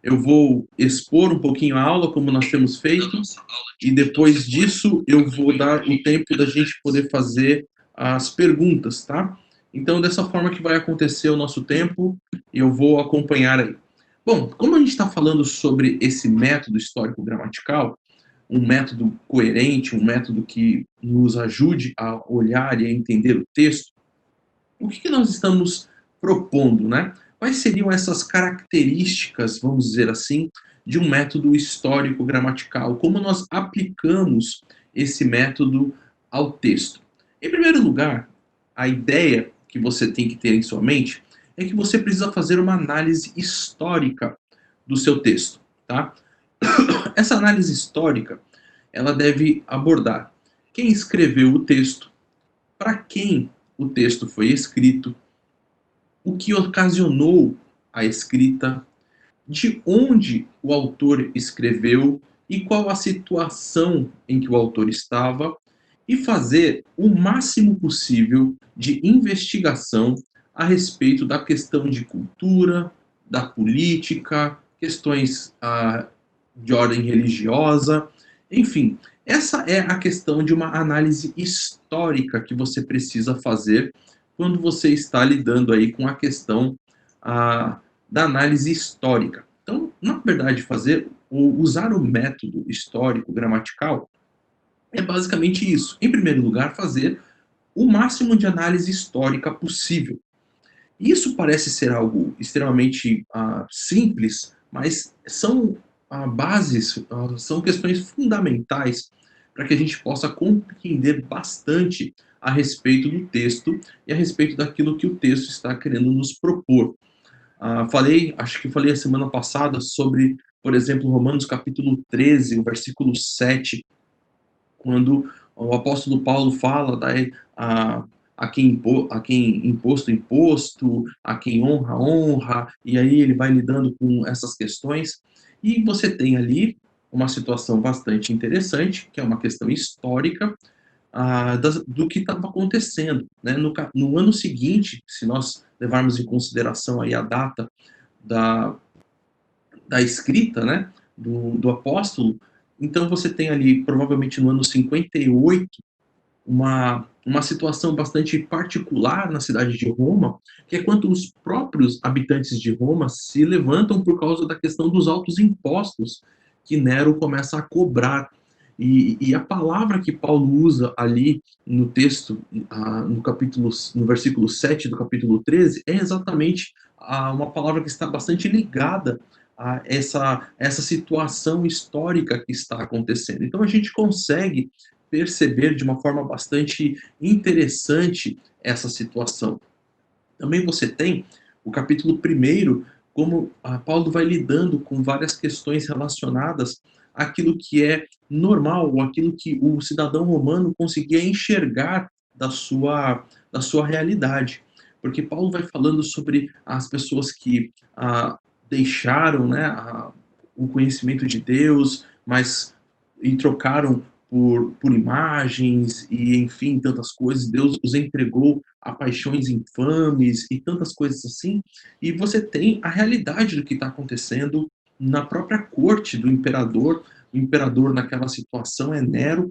Eu vou expor um pouquinho a aula, como nós temos feito, e depois disso eu vou dar o tempo da gente poder fazer as perguntas, tá? Então, dessa forma que vai acontecer o nosso tempo, e eu vou acompanhar aí. Bom, como a gente está falando sobre esse método histórico-gramatical, um método coerente, um método que nos ajude a olhar e a entender o texto, o que nós estamos propondo, né? Quais seriam essas características, vamos dizer assim, de um método histórico-gramatical? Como nós aplicamos esse método ao texto? Em primeiro lugar, a ideia que você tem que ter em sua mente é que você precisa fazer uma análise histórica do seu texto, tá? Essa análise histórica, ela deve abordar quem escreveu o texto, para quem o texto foi escrito, o que ocasionou a escrita, de onde o autor escreveu e qual a situação em que o autor estava, e fazer o máximo possível de investigação a respeito da questão de cultura, da política, questões de ordem religiosa, enfim. Essa é a questão de uma análise histórica que você precisa fazer quando você está lidando aí com a questão ah, da análise histórica. Então, na verdade, usar o método histórico gramatical é basicamente isso. Em primeiro lugar, fazer o máximo de análise histórica possível. Isso parece ser algo extremamente simples, mas são bases, são questões fundamentais para que a gente possa compreender bastante a respeito do texto e a respeito daquilo que o texto está querendo nos propor. Acho que falei a semana passada sobre, por exemplo, Romanos capítulo 13, o versículo 7, quando o apóstolo Paulo fala a, a quem imposto, imposto, a quem honra, honra, e aí ele vai lidando com essas questões, e você tem ali uma situação bastante interessante, que é uma questão histórica, do que estava acontecendo. Né? No ano seguinte, se nós levarmos em consideração aí a data da, da escrita, né, do apóstolo, então você tem ali, provavelmente no ano 58, uma situação bastante particular na cidade de Roma, que é quando os próprios habitantes de Roma se levantam por causa da questão dos altos impostos que Nero começa a cobrar. E a palavra que Paulo usa ali no texto, no versículo 7 do capítulo 13, é exatamente uma palavra que está bastante ligada a essa situação histórica que está acontecendo. Então a gente consegue perceber de uma forma bastante interessante essa situação. Também você tem o capítulo primeiro, como Paulo vai lidando com várias questões relacionadas àquilo que é normal, ou aquilo que o cidadão romano conseguia enxergar da sua realidade. Porque Paulo vai falando sobre as pessoas que deixaram, né, o conhecimento de Deus, mas e trocaram por imagens e, enfim, tantas coisas. Deus os entregou a paixões infames e tantas coisas assim. E você tem a realidade do que está acontecendo na própria corte do imperador. O imperador naquela situação é Nero,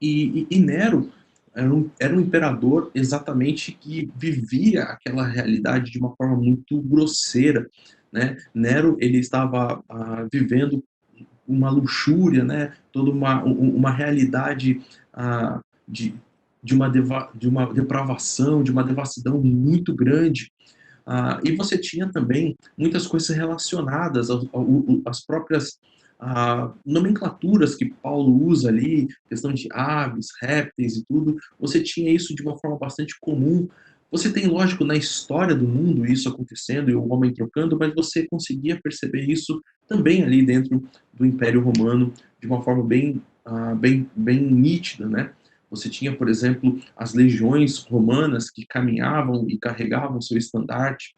e Nero era um imperador exatamente que vivia aquela realidade de uma forma muito grosseira. Né? Nero ele estava vivendo uma luxúria, né? Toda uma realidade de, de uma depravação, de uma devassidão muito grande. E você tinha também muitas coisas relacionadas às próprias nomenclaturas que Paulo usa ali, questão de aves, répteis e tudo. Você tinha isso de uma forma bastante comum. Você tem, lógico, na história do mundo isso acontecendo e o homem trocando, mas você conseguia perceber isso também ali dentro do Império Romano de uma forma bem nítida, né? Você tinha, por exemplo, as legiões romanas que caminhavam e carregavam seu estandarte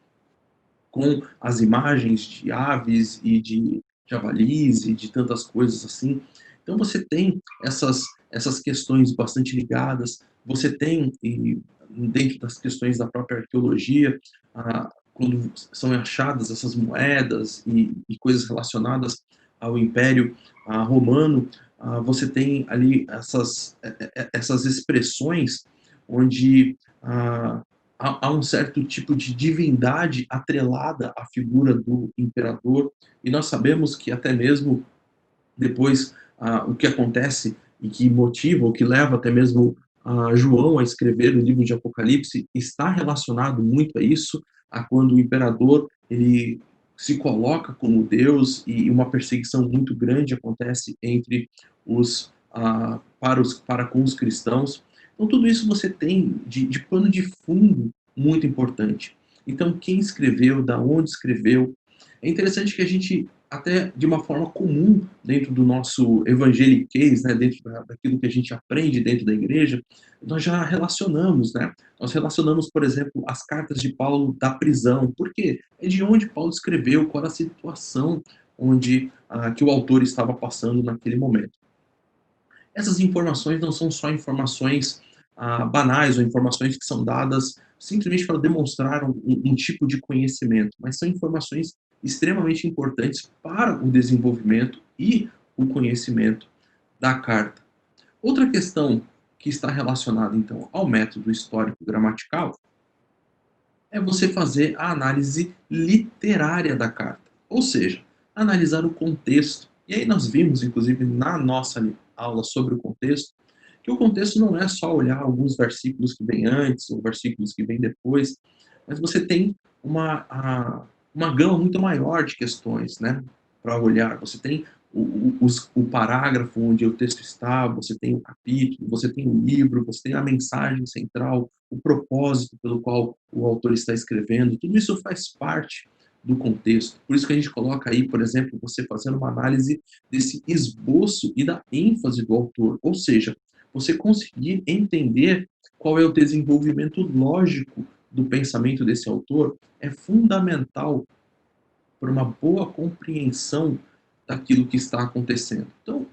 com as imagens de aves e de javalis e de tantas coisas assim. Então você tem essas questões bastante ligadas. Você tem, e dentro das questões da própria arqueologia, quando são achadas essas moedas e coisas relacionadas ao Império Romano, você tem ali essas expressões onde há um certo tipo de divindade atrelada à figura do imperador, e nós sabemos que até mesmo depois o que acontece e que motiva, ou que leva até mesmo João a escrever o livro de Apocalipse, está relacionado muito a isso, a quando o imperador ele se coloca como Deus e uma perseguição muito grande acontece entre para com os cristãos. Então tudo isso você tem de pano de fundo muito importante. Então quem escreveu, da onde escreveu, é interessante que a gente até de uma forma comum dentro do nosso evangeliquez, né, dentro daquilo que a gente aprende dentro da igreja, nós já relacionamos, né? Nós relacionamos, por exemplo, as cartas de Paulo da prisão. Por quê? É de onde Paulo escreveu, qual a situação onde que o autor estava passando naquele momento. Essas informações não são só informações banais ou informações que são dadas simplesmente para demonstrar um tipo de conhecimento, mas são informações extremamente importantes para o desenvolvimento e o conhecimento da carta. Outra questão que está relacionada, então, ao método histórico-gramatical é você fazer a análise literária da carta, ou seja, analisar o contexto. E aí nós vimos, inclusive, na nossa aula sobre o contexto, que o contexto não é só olhar alguns versículos que vêm antes ou versículos que vêm depois, mas você tem uma gama muito maior de questões, né, para olhar. Você tem o parágrafo onde o texto está, você tem o capítulo, você tem o livro, você tem a mensagem central, o propósito pelo qual o autor está escrevendo, tudo isso faz parte do contexto. Por isso que a gente coloca aí, por exemplo, você fazendo uma análise desse esboço e da ênfase do autor, ou seja, você conseguir entender qual é o desenvolvimento lógico do pensamento desse autor é fundamental para uma boa compreensão daquilo que está acontecendo. Então,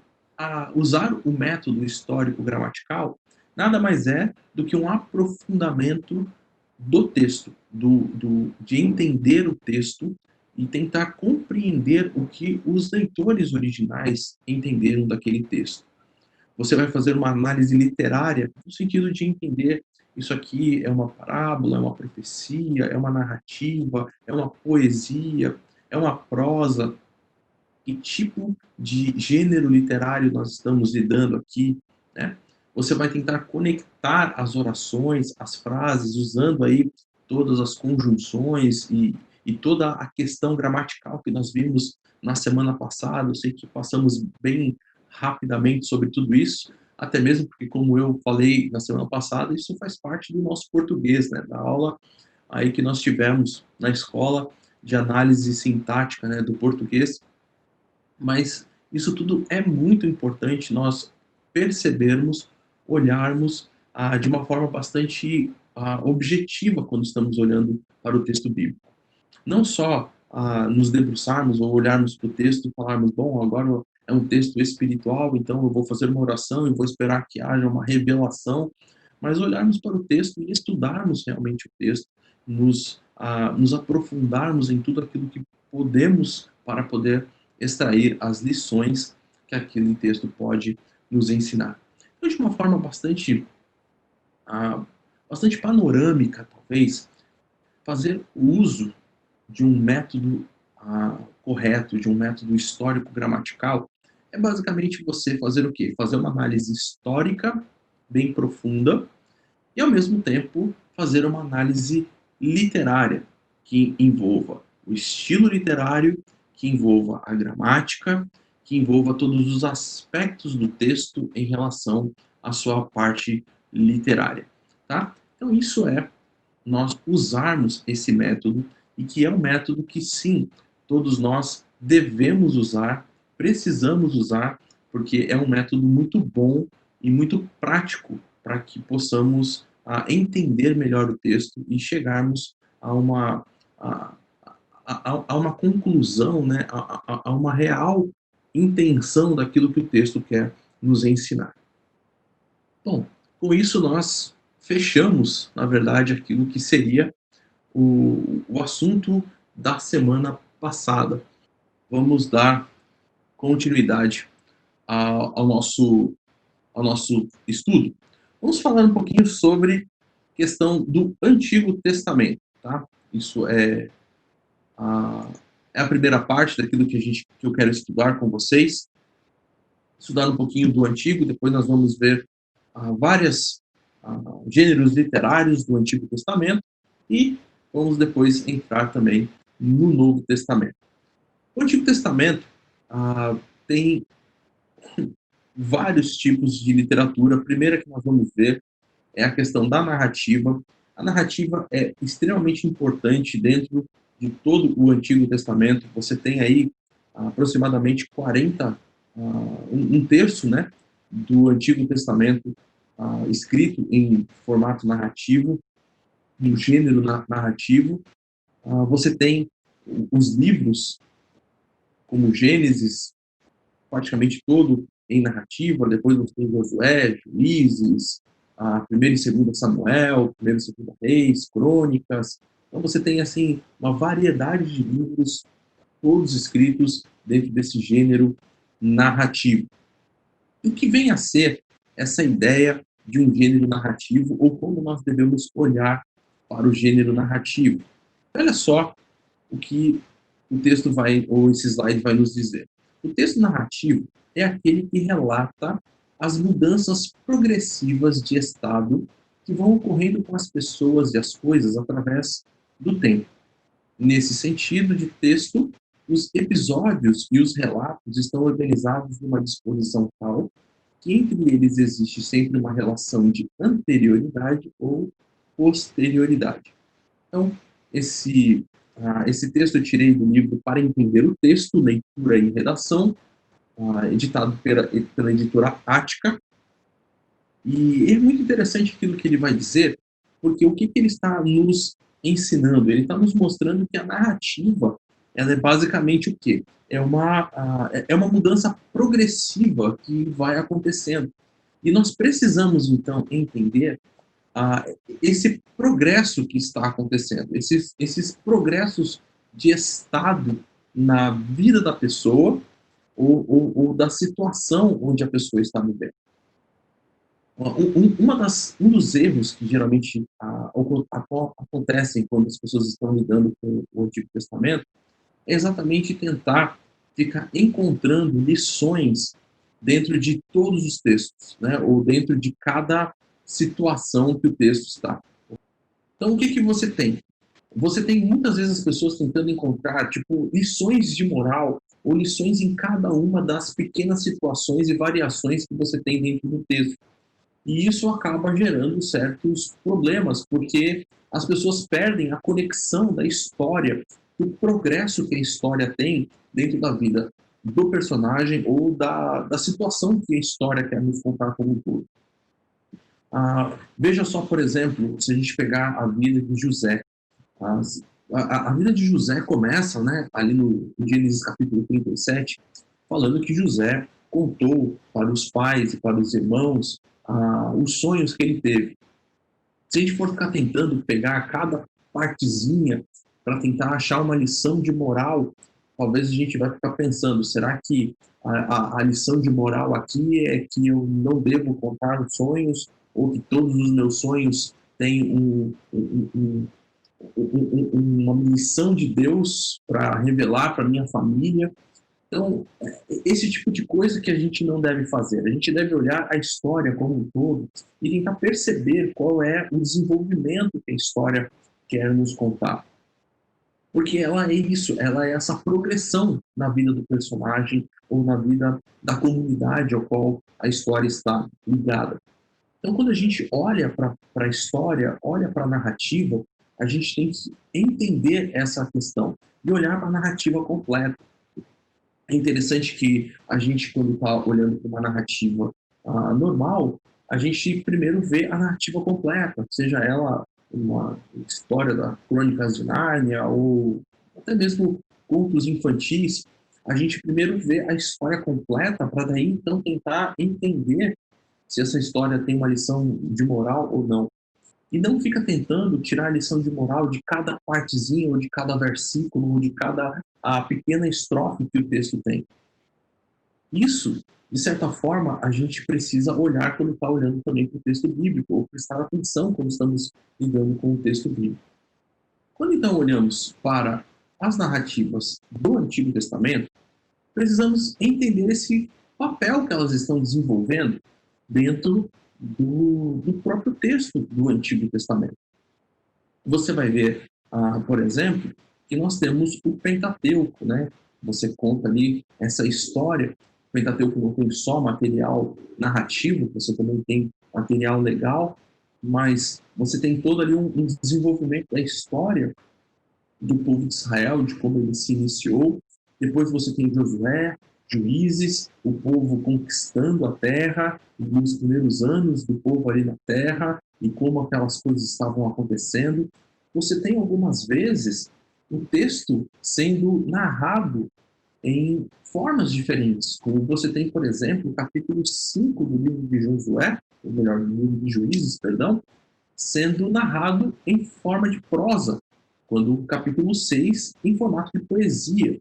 usar o método histórico-gramatical nada mais é do que um aprofundamento do texto, de entender o texto e tentar compreender o que os leitores originais entenderam daquele texto. Você vai fazer uma análise literária no sentido de entender isso aqui é uma parábola, é uma profecia, é uma narrativa, é uma poesia, é uma prosa, que tipo de gênero literário nós estamos lidando aqui, né? Você vai tentar conectar as orações, as frases, usando aí todas as conjunções e toda a questão gramatical que nós vimos na semana passada. Eu sei que passamos bem rapidamente sobre tudo isso, até mesmo porque, como eu falei na semana passada, isso faz parte do nosso português, né? Da aula aí que nós tivemos na escola de análise sintática, né, do português, mas isso tudo é muito importante nós percebermos, olharmos de uma forma bastante objetiva quando estamos olhando para o texto bíblico. Não só nos debruçarmos ou olharmos para o texto e falarmos, bom, agora é um texto espiritual, então eu vou fazer uma oração e vou esperar que haja uma revelação, mas olharmos para o texto e estudarmos realmente o texto, nos aprofundarmos em tudo aquilo que podemos para poder extrair as lições que aquele texto pode nos ensinar. Então, de uma forma bastante panorâmica, talvez, fazer uso de um método correto, de um método histórico-gramatical, é basicamente você fazer o quê? Fazer uma análise histórica bem profunda e, ao mesmo tempo, fazer uma análise literária que envolva o estilo literário, que envolva a gramática, que envolva todos os aspectos do texto em relação à sua parte literária, tá? Então isso é nós usarmos esse método e que é um método que sim, todos nós devemos usar, precisamos usar, porque é um método muito bom e muito prático para que possamos entender melhor o texto e chegarmos a a, a uma conclusão, né, a uma real intenção daquilo que o texto quer nos ensinar. Bom, com isso nós fechamos, na verdade, aquilo que seria o assunto da semana passada. Vamos dar continuidade ao nosso estudo. Vamos falar um pouquinho sobre a questão do Antigo Testamento, tá? Isso a, é a primeira parte daquilo que eu quero estudar com vocês. Estudar um pouquinho do Antigo, depois nós vamos ver vários gêneros literários do Antigo Testamento e vamos depois entrar também no Novo Testamento. O Antigo Testamento tem vários tipos de literatura. A primeira que nós vamos ver é a questão da narrativa. A narrativa é extremamente importante dentro de todo o Antigo Testamento. Você tem aí aproximadamente 40, um terço, né, do Antigo Testamento escrito em formato narrativo, no gênero narrativo. Você tem os livros, como Gênesis, praticamente todo em narrativa. Depois você tem Josué, Juízes, 1º e 2º Samuel, 1º e 2º Reis, Crônicas. Então você tem assim uma variedade de livros, todos escritos dentro desse gênero narrativo. E o que vem a ser essa ideia de um gênero narrativo, ou como nós devemos olhar para o gênero narrativo? Olha só o que o texto ou esse slide vai nos dizer. O texto narrativo é aquele que relata as mudanças progressivas de estado que vão ocorrendo com as pessoas e as coisas através do tempo. Nesse sentido de texto, os episódios e os relatos estão organizados numa disposição tal que entre eles existe sempre uma relação de anterioridade ou posterioridade. Então, esse texto eu tirei do livro Para Entender o Texto, Leitura e Redação, editado pela editora Ática. E é muito interessante aquilo que ele vai dizer, porque o que ele está nos ensinando? Ele está nos mostrando que a narrativa, ela é basicamente o quê? É uma mudança progressiva que vai acontecendo. E nós precisamos, então, entender esse progresso que está acontecendo, esses progressos de estado na vida da pessoa ou da situação onde a pessoa está vivendo. Um dos erros que geralmente acontecem quando as pessoas estão lidando com o Antigo Testamento é exatamente tentar ficar encontrando lições dentro de todos os textos, né? Ou dentro de cada situação que o texto está. Então, o que você tem? Você tem muitas vezes as pessoas tentando encontrar lições de moral ou lições em cada uma das pequenas situações e variações que você tem dentro do texto. E isso acaba gerando certos problemas, porque as pessoas perdem a conexão da história, do progresso que a história tem dentro da vida do personagem ou da situação que a história quer nos contar como um todo. Veja só, por exemplo, se a gente pegar a vida de José. A vida de José começa, né, ali no Gênesis capítulo 37, falando que José contou para os pais e para os irmãos os sonhos que ele teve. Se a gente for ficar tentando pegar cada partezinha para tentar achar uma lição de moral, talvez a gente vai ficar pensando, será que a lição de moral aqui é que eu não devo contar os sonhos, ou que todos os meus sonhos têm uma missão de Deus para revelar para minha família? Então, esse tipo de coisa que a gente não deve fazer. A gente deve olhar a história como um todo e tentar perceber qual é o desenvolvimento que a história quer nos contar. Porque ela é isso, ela é essa progressão na vida do personagem ou na vida da comunidade ao qual a história está ligada. Então, quando a gente olha para a história, olha para a narrativa, a gente tem que entender essa questão e olhar para a narrativa completa. É interessante que a gente, quando está olhando para uma narrativa normal, a gente primeiro vê a narrativa completa, seja ela uma história da Crônicas de Nárnia ou até mesmo contos infantis. A gente primeiro vê a história completa para daí então tentar entender se essa história tem uma lição de moral ou não. E não fica tentando tirar a lição de moral de cada partezinha, ou de cada versículo, ou de cada pequena estrofe que o texto tem. Isso, de certa forma, a gente precisa olhar quando está olhando também para o texto bíblico, ou prestar atenção quando estamos lidando com o texto bíblico. Quando então olhamos para as narrativas do Antigo Testamento, precisamos entender esse papel que elas estão desenvolvendo dentro do próprio texto do Antigo Testamento. Você vai ver, por exemplo, que nós temos o Pentateuco, né? Você conta ali essa história. O Pentateuco não tem só material narrativo, você também tem material legal, mas você tem todo ali um desenvolvimento da história do povo de Israel, de como ele se iniciou. Depois você tem Josué, Juízes, o povo conquistando a terra, nos primeiros anos do povo ali na terra, e como aquelas coisas estavam acontecendo. Você tem algumas vezes o texto sendo narrado em formas diferentes, como você tem, por exemplo, o capítulo 5 do livro de Josué, ou melhor, do livro de Juízes, perdão, sendo narrado em forma de prosa, quando o capítulo 6 em formato de poesia.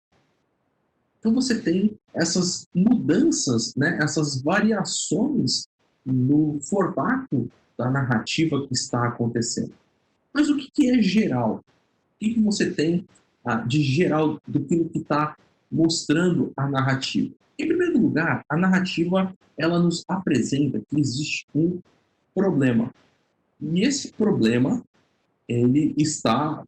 Então você tem essas mudanças, né, essas variações no formato da narrativa que está acontecendo. Mas o que é geral? O que você tem de geral do que está mostrando a narrativa? Em primeiro lugar, a narrativa ela nos apresenta que existe um problema. E esse problema ele está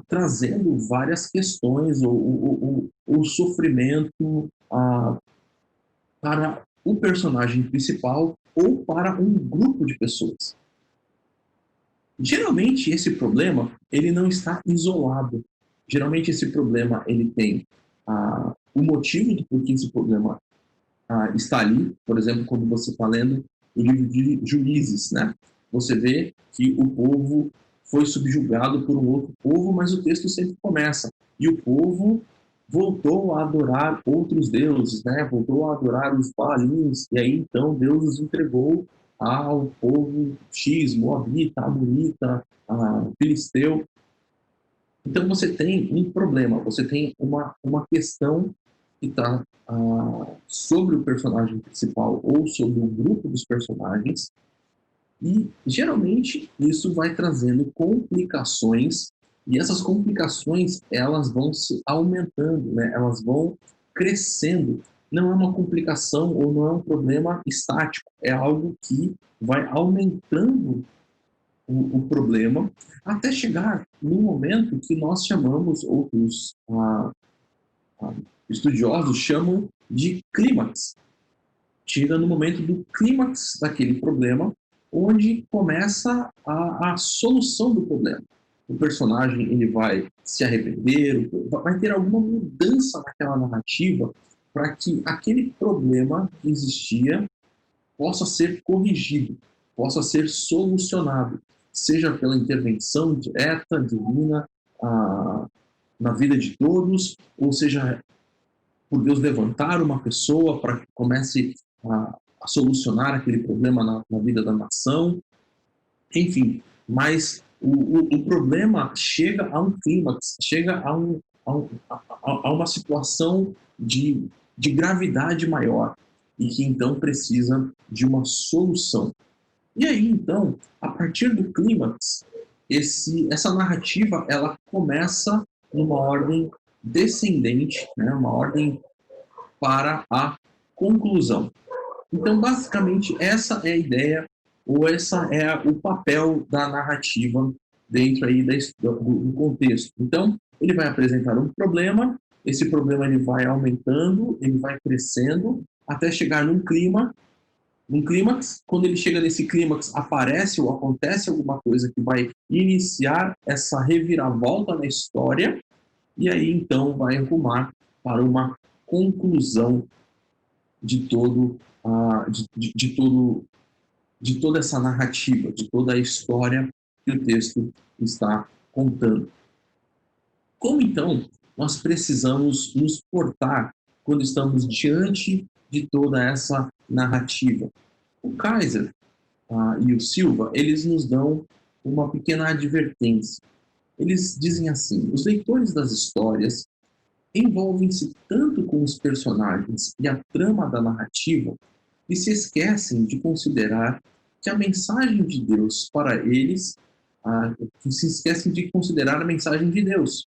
trazendo várias questões, o sofrimento para o personagem principal ou para um grupo de pessoas. Geralmente esse problema ele não está isolado. Geralmente esse problema ele tem o motivo do porquê esse problema está ali. Por exemplo, quando você está lendo o livro de Juízes, né? Você vê que o povo foi subjugado por um outro povo, mas o texto sempre começa. E o povo voltou a adorar outros deuses, né? Voltou a adorar os Baalins. E aí, então, Deus os entregou ao povo X, Moabita, Amonita, Filisteu. Então, você tem um problema, você tem uma questão que está sobre o personagem principal ou sobre o grupo dos personagens, e geralmente isso vai trazendo complicações, e essas complicações elas vão se aumentando, né? Elas vão crescendo. Não é uma complicação ou não é um problema estático, é algo que vai aumentando o problema até chegar no momento que nós chamamos, outros estudiosos chamam de clímax. Chega no momento do clímax daquele problema, onde começa a solução do problema. O personagem ele vai se arrepender, vai ter alguma mudança naquela narrativa para que aquele problema que existia possa ser corrigido, possa ser solucionado, seja pela intervenção direta, divina, na vida de todos, ou seja, por Deus levantar uma pessoa para que comece a solucionar aquele problema na vida da nação, enfim. Mas o problema chega a um clímax, chega a uma situação de gravidade maior, e que então precisa de uma solução. E aí, então, a partir do clímax, essa narrativa ela começa numa ordem descendente, né, uma ordem para a conclusão. Então, basicamente, essa é a ideia, ou essa é o papel da narrativa dentro aí do contexto. Então, ele vai apresentar um problema, esse problema ele vai aumentando, ele vai crescendo, até chegar num clímax. Quando ele chega nesse clímax, aparece ou acontece alguma coisa que vai iniciar essa reviravolta na história, e aí então vai arrumar para uma conclusão de toda essa narrativa, de toda a história que o texto está contando. Como então nós precisamos nos portar quando estamos diante de toda essa narrativa? O Kaiser e o Silva, eles nos dão uma pequena advertência. Eles dizem assim: os leitores das histórias envolvem-se tanto com os personagens e a trama da narrativa e se esquecem de considerar que a mensagem de Deus para eles, que se esquecem de considerar a mensagem de Deus.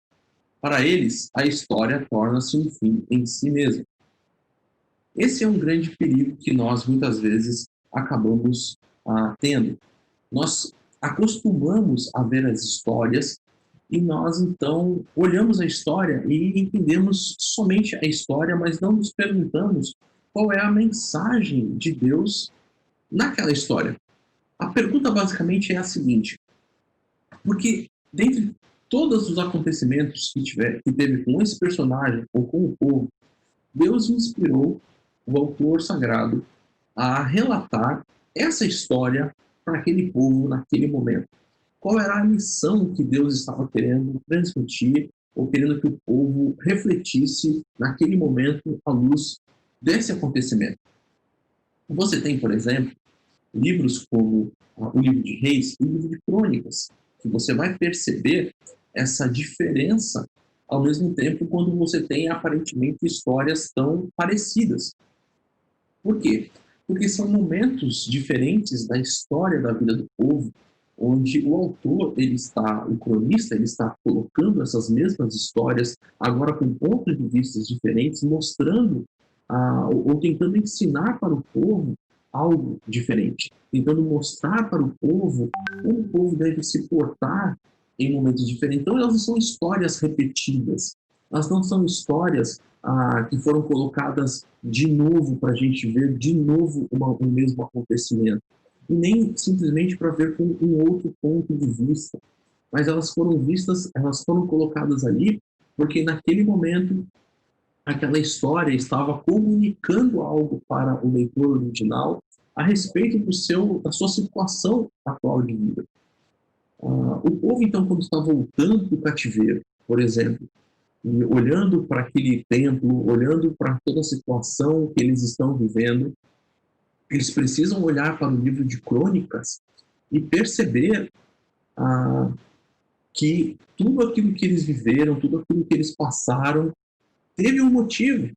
Para eles, a história torna-se um fim em si mesma. Esse é um grande perigo que nós muitas vezes acabamos tendo. Nós acostumamos a ver as histórias e nós então olhamos a história e entendemos somente a história, mas não nos perguntamos qual é a mensagem de Deus naquela história. A pergunta basicamente é a seguinte: porque dentre todos os acontecimentos que teve com esse personagem ou com o povo, Deus inspirou o autor sagrado a relatar essa história para aquele povo naquele momento. Qual era a lição que Deus estava querendo transmitir ou querendo que o povo refletisse naquele momento à luz desse acontecimento? Você tem, por exemplo, livros como o livro de Reis e o livro de Crônicas, que você vai perceber essa diferença ao mesmo tempo quando você tem aparentemente histórias tão parecidas. Por quê? Porque são momentos diferentes da história da vida do povo, onde o autor, o cronista, ele está colocando essas mesmas histórias, agora com pontos de vista diferentes, mostrando ou tentando ensinar para o povo algo diferente, tentando mostrar para o povo como o povo deve se portar em momentos diferentes. Então, elas não são histórias repetidas, elas não são histórias que foram colocadas de novo para a gente ver de novo o mesmo acontecimento, e nem simplesmente para ver com um outro ponto de vista, mas elas foram colocadas ali porque naquele momento aquela história estava comunicando algo para o leitor original a respeito da sua situação atual de vida. O povo, então, quando está voltando do cativeiro, por exemplo, e olhando para aquele templo, olhando para toda a situação que eles estão vivendo, eles precisam olhar para o livro de Crônicas e perceber que tudo aquilo que eles viveram, tudo aquilo que eles passaram, teve um motivo.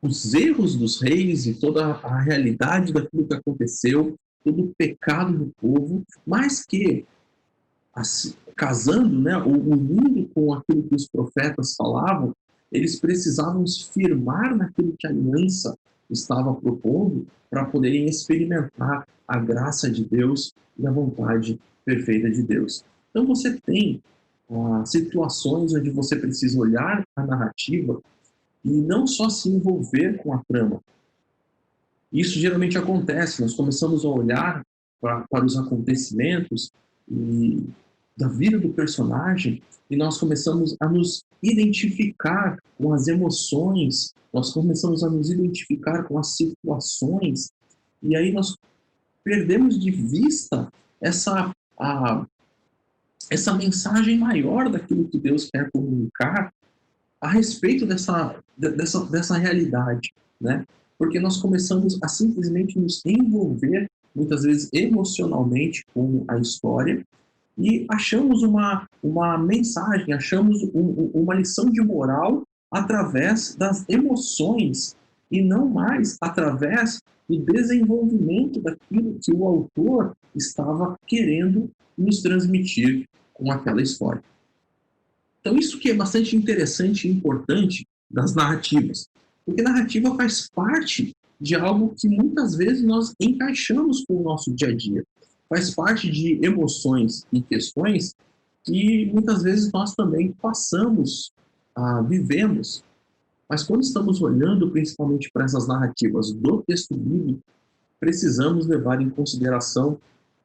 Os erros dos reis e toda a realidade daquilo que aconteceu, todo o pecado do povo, mas que, assim, casando, né, ou unindo com aquilo que os profetas falavam, eles precisavam se firmar naquilo que a aliança estava propondo para poderem experimentar a graça de Deus e a vontade perfeita de Deus. Então você tem situações onde você precisa olhar a narrativa e não só se envolver com a trama. Isso geralmente acontece, nós começamos a olhar para os acontecimentos da vida do personagem e nós começamos a nos identificar com as emoções, nós começamos a nos identificar com as situações, e aí nós perdemos de vista essa mensagem maior daquilo que Deus quer comunicar a respeito dessa realidade, né? Porque nós começamos a simplesmente nos envolver, muitas vezes emocionalmente, com a história, e achamos uma mensagem, achamos uma lição de moral através das emoções, e não mais através do desenvolvimento daquilo que o autor estava querendo nos transmitir com aquela história. Então, isso que é bastante interessante e importante das narrativas, porque narrativa faz parte de algo que muitas vezes nós encaixamos com o nosso dia a dia, faz parte de emoções e questões que muitas vezes nós também passamos, vivemos, mas quando estamos olhando principalmente para essas narrativas do texto bíblico, precisamos levar em consideração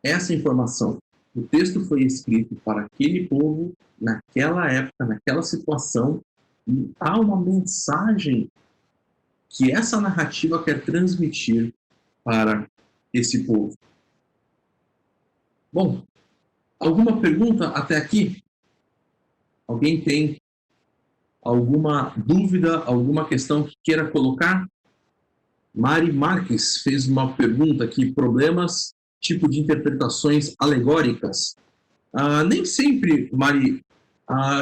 essa informação. O texto foi escrito para aquele povo, naquela época, naquela situação, e há uma mensagem que essa narrativa quer transmitir para esse povo. Bom, alguma pergunta até aqui? Alguém tem alguma dúvida, alguma questão que queira colocar? Mari Marques fez uma pergunta aqui: problemas tipo de interpretações alegóricas? Nem sempre, Mari.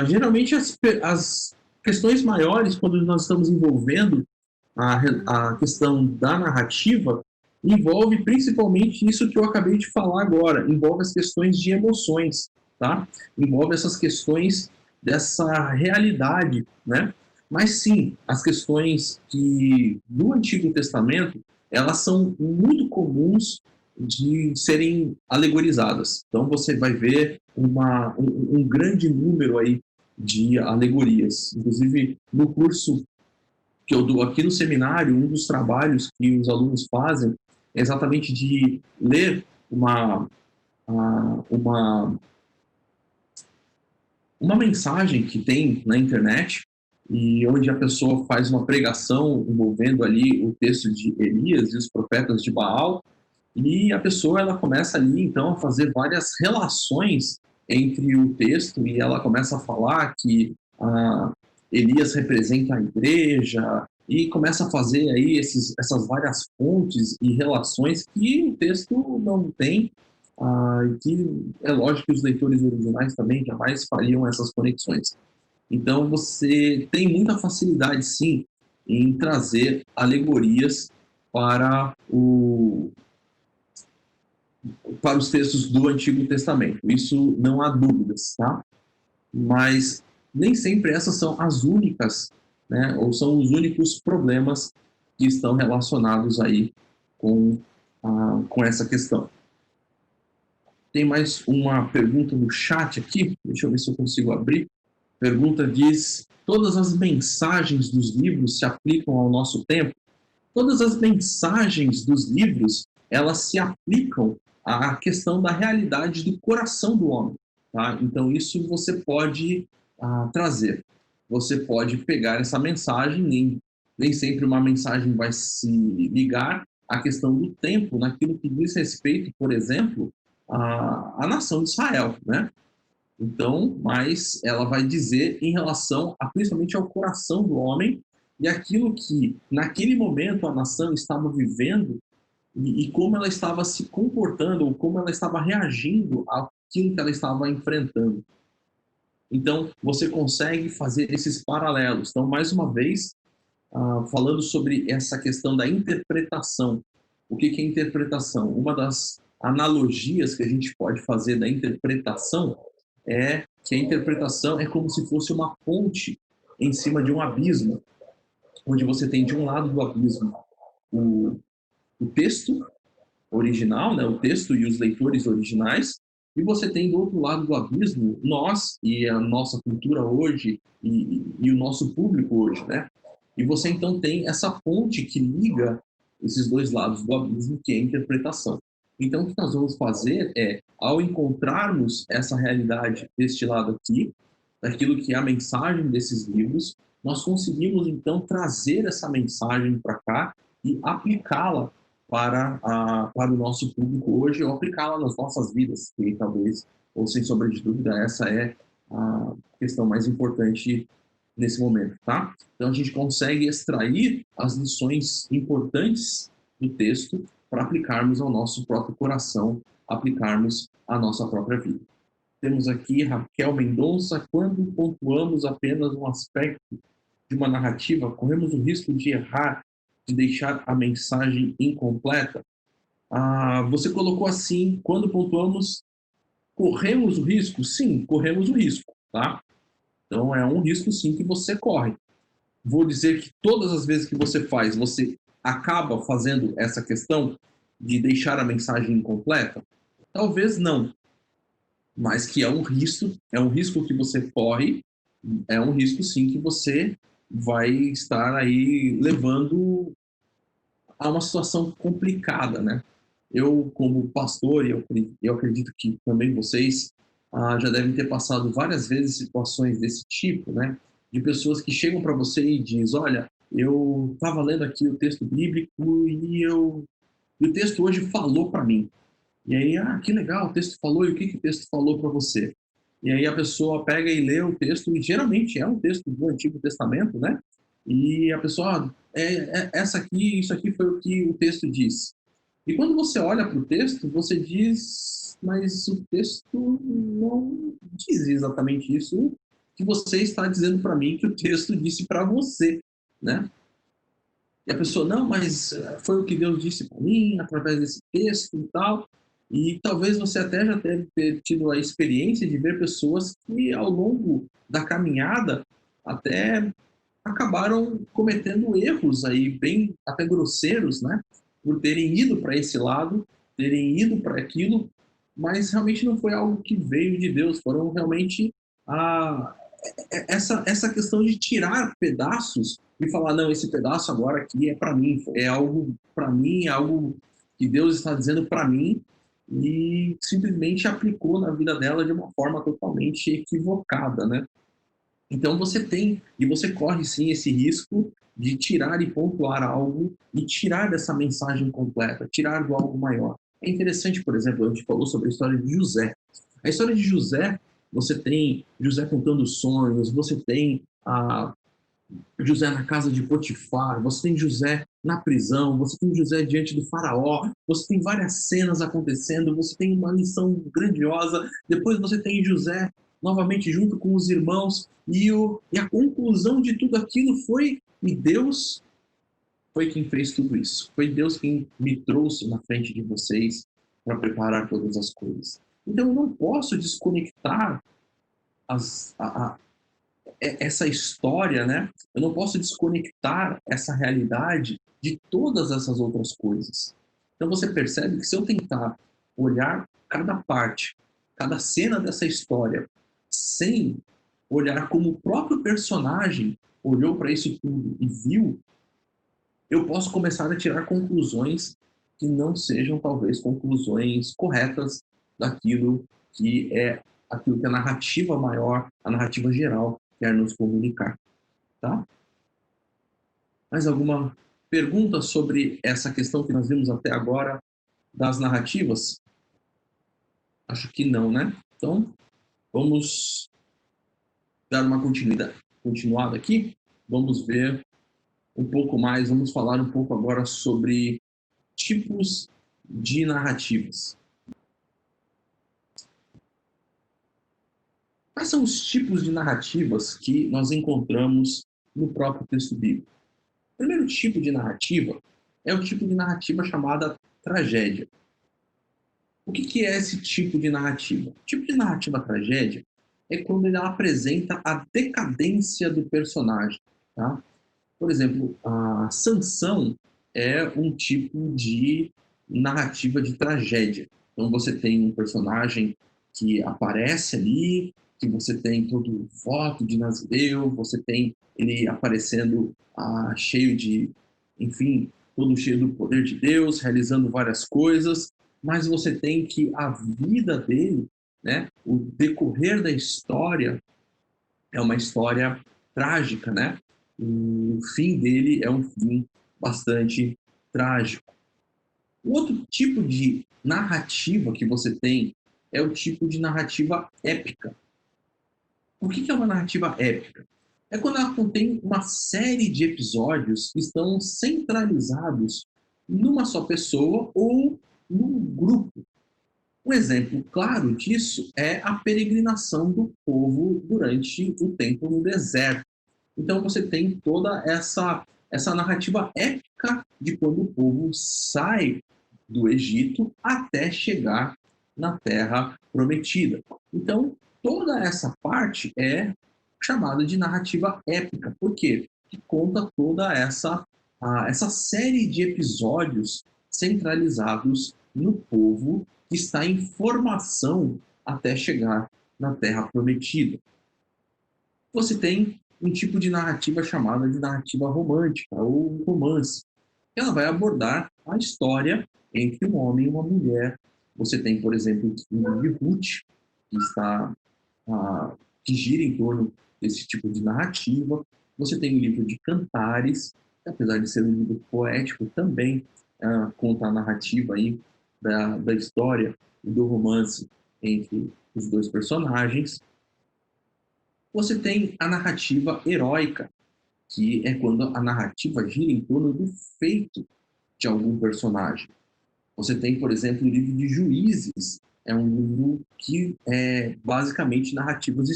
Geralmente as questões maiores, quando nós estamos envolvendo a questão da narrativa, envolve principalmente isso que eu acabei de falar agora, envolve as questões de emoções, tá? Envolve essas questões dessa realidade, né? Mas sim, as questões que do Antigo Testamento, elas são muito comuns de serem alegorizadas. Então você vai ver um grande número aí de alegorias. Inclusive, no curso que eu dou aqui no seminário, um dos trabalhos que os alunos fazem é exatamente de ler uma, uma mensagem que tem na internet e onde a pessoa faz uma pregação envolvendo ali o texto de Elias e os profetas de Baal, e a pessoa ela começa ali então a fazer várias relações entre o texto e ela começa a falar que Elias representa a igreja e começa a fazer aí essas várias fontes e relações que o texto não tem, e que é lógico que os leitores originais também jamais fariam essas conexões. Então você tem muita facilidade sim em trazer alegorias para para os textos do Antigo Testamento. Isso não há dúvidas, tá? Mas nem sempre essas são as únicas, né, ou são os únicos problemas que estão relacionados aí com essa questão. Tem mais uma pergunta no chat aqui, deixa eu ver se eu consigo abrir. A pergunta diz: todas as mensagens dos livros se aplicam ao nosso tempo? Todas as mensagens dos livros, elas se aplicam à questão da realidade do coração do homem, tá? Então isso você pode trazer. Você pode pegar essa mensagem, nem sempre uma mensagem vai se ligar à questão do tempo, naquilo que diz respeito, por exemplo, à nação de Israel, né? Então, mas ela vai dizer em relação principalmente ao coração do homem e aquilo que naquele momento a nação estava vivendo e como ela estava se comportando ou como ela estava reagindo àquilo que ela estava enfrentando. Então, você consegue fazer esses paralelos. Então, mais uma vez, falando sobre essa questão da interpretação. O que é interpretação? Uma das analogias que a gente pode fazer da interpretação é que a interpretação é como se fosse uma ponte em cima de um abismo, onde você tem de um lado do abismo o texto original, né, o texto e os leitores originais, e você tem do outro lado do abismo nós e a nossa cultura hoje e o nosso público hoje, né? E você então tem essa ponte que liga esses dois lados do abismo, que é a interpretação. Então, o que nós vamos fazer é, ao encontrarmos essa realidade deste lado aqui, daquilo que é a mensagem desses livros, nós conseguimos então trazer essa mensagem para cá e aplicá-la para o nosso público hoje, ou aplicá-la nas nossas vidas, que talvez, ou sem sombra de dúvida, essa é a questão mais importante nesse momento, tá? Então a gente consegue extrair as lições importantes do texto para aplicarmos ao nosso próprio coração, aplicarmos à nossa própria vida. Temos aqui Raquel Mendonça: quando pontuamos apenas um aspecto de uma narrativa, corremos o risco de errar, de deixar a mensagem incompleta. Você colocou assim: quando pontuamos, corremos o risco? Sim, corremos o risco, tá? Então é um risco sim que você corre. Vou dizer que todas as vezes que você faz, você acaba fazendo essa questão de deixar a mensagem incompleta? Talvez não, mas que é um risco que você corre, é um risco sim que você vai estar aí levando a uma situação complicada, né? Eu, como pastor, e eu acredito que também vocês já devem ter passado várias vezes situações desse tipo, né? De pessoas que chegam para você e diz: olha, eu estava lendo aqui o texto bíblico e o texto hoje falou para mim. E aí, que legal, o texto falou, e o que o texto falou para você? E aí a pessoa pega e lê o texto, e geralmente é um texto do Antigo Testamento, né? E a pessoa, essa aqui, isso aqui foi o que o texto diz. E quando você olha para o texto, você diz, mas o texto não diz exatamente isso que você está dizendo para mim que o texto disse para você, né? E a pessoa, não, mas foi o que Deus disse para mim, através desse texto e tal. E talvez você até já deve ter tido a experiência de ver pessoas que, ao longo da caminhada, até acabaram cometendo erros aí, bem até grosseiros, né? Por terem ido para esse lado, terem ido para aquilo, mas realmente não foi algo que veio de Deus, foram realmente a, essa questão de tirar pedaços e falar, não, esse pedaço agora aqui é para mim, é algo para mim, é algo que Deus está dizendo para mim, e simplesmente aplicou na vida dela de uma forma totalmente equivocada, né? Então você tem, e você corre sim esse risco de tirar e pontuar algo e tirar dessa mensagem completa, tirar do algo maior. É interessante, por exemplo, a gente falou sobre a história de José. A história de José, você tem José contando sonhos, você tem José na casa de Potifar, você tem José na prisão, você tem José diante do faraó, você tem várias cenas acontecendo, você tem uma lição grandiosa, depois você tem José novamente junto com os irmãos, e a conclusão de tudo aquilo foi, e Deus foi quem fez tudo isso, foi Deus quem me trouxe na frente de vocês para preparar todas as coisas. Então eu não posso desconectar as, a, essa história, né? Eu não posso desconectar essa realidade de todas essas outras coisas. Então você percebe que se eu tentar olhar cada parte, cada cena dessa história, sem olhar como o próprio personagem olhou para isso tudo e viu, eu posso começar a tirar conclusões que não sejam talvez conclusões corretas daquilo que é aquilo que a narrativa maior, a narrativa geral quer nos comunicar, tá? Mais alguma pergunta sobre essa questão que nós vimos até agora das narrativas? Acho que não, né? Então, vamos dar uma continuada aqui. Vamos ver um pouco mais, vamos falar um pouco agora sobre tipos de narrativas. Quais são os tipos de narrativas que nós encontramos no próprio texto bíblico? O primeiro tipo de narrativa é o tipo de narrativa chamada tragédia. O que é esse tipo de narrativa? O tipo de narrativa tragédia é quando ela apresenta a decadência do personagem. Tá? Por exemplo, a Sansão é um tipo de narrativa de tragédia. Então você tem um personagem que aparece ali, que você tem todo o voto de Nazireu, você tem ele aparecendo cheio de, enfim, todo cheio do poder de Deus, realizando várias coisas, mas você tem que a vida dele, né, o decorrer da história é uma história trágica, né? O fim dele é um fim bastante trágico. O outro tipo de narrativa que você tem é o tipo de narrativa épica. O que é uma narrativa épica? É quando ela contém uma série de episódios que estão centralizados numa só pessoa ou num grupo. Um exemplo claro disso é a peregrinação do povo durante o tempo no deserto. Então você tem toda essa narrativa épica de quando o povo sai do Egito até chegar na Terra Prometida. Então, toda essa parte é chamada de narrativa épica. Por quê? Que conta toda essa série de episódios centralizados no povo que está em formação até chegar na Terra Prometida. Você tem um tipo de narrativa chamada de narrativa romântica ou romance. Ela vai abordar a história entre um homem e uma mulher. Você tem, por exemplo, o livro de Ruth, que está que gira em torno desse tipo de narrativa. Você tem o livro de Cantares, que, apesar de ser um livro poético, também conta a narrativa aí da história e do romance entre os dois personagens. Você tem a narrativa heróica, que é quando a narrativa gira em torno do feito de algum personagem. Você tem, por exemplo, o livro de Juízes, é um livro que é basicamente narrativas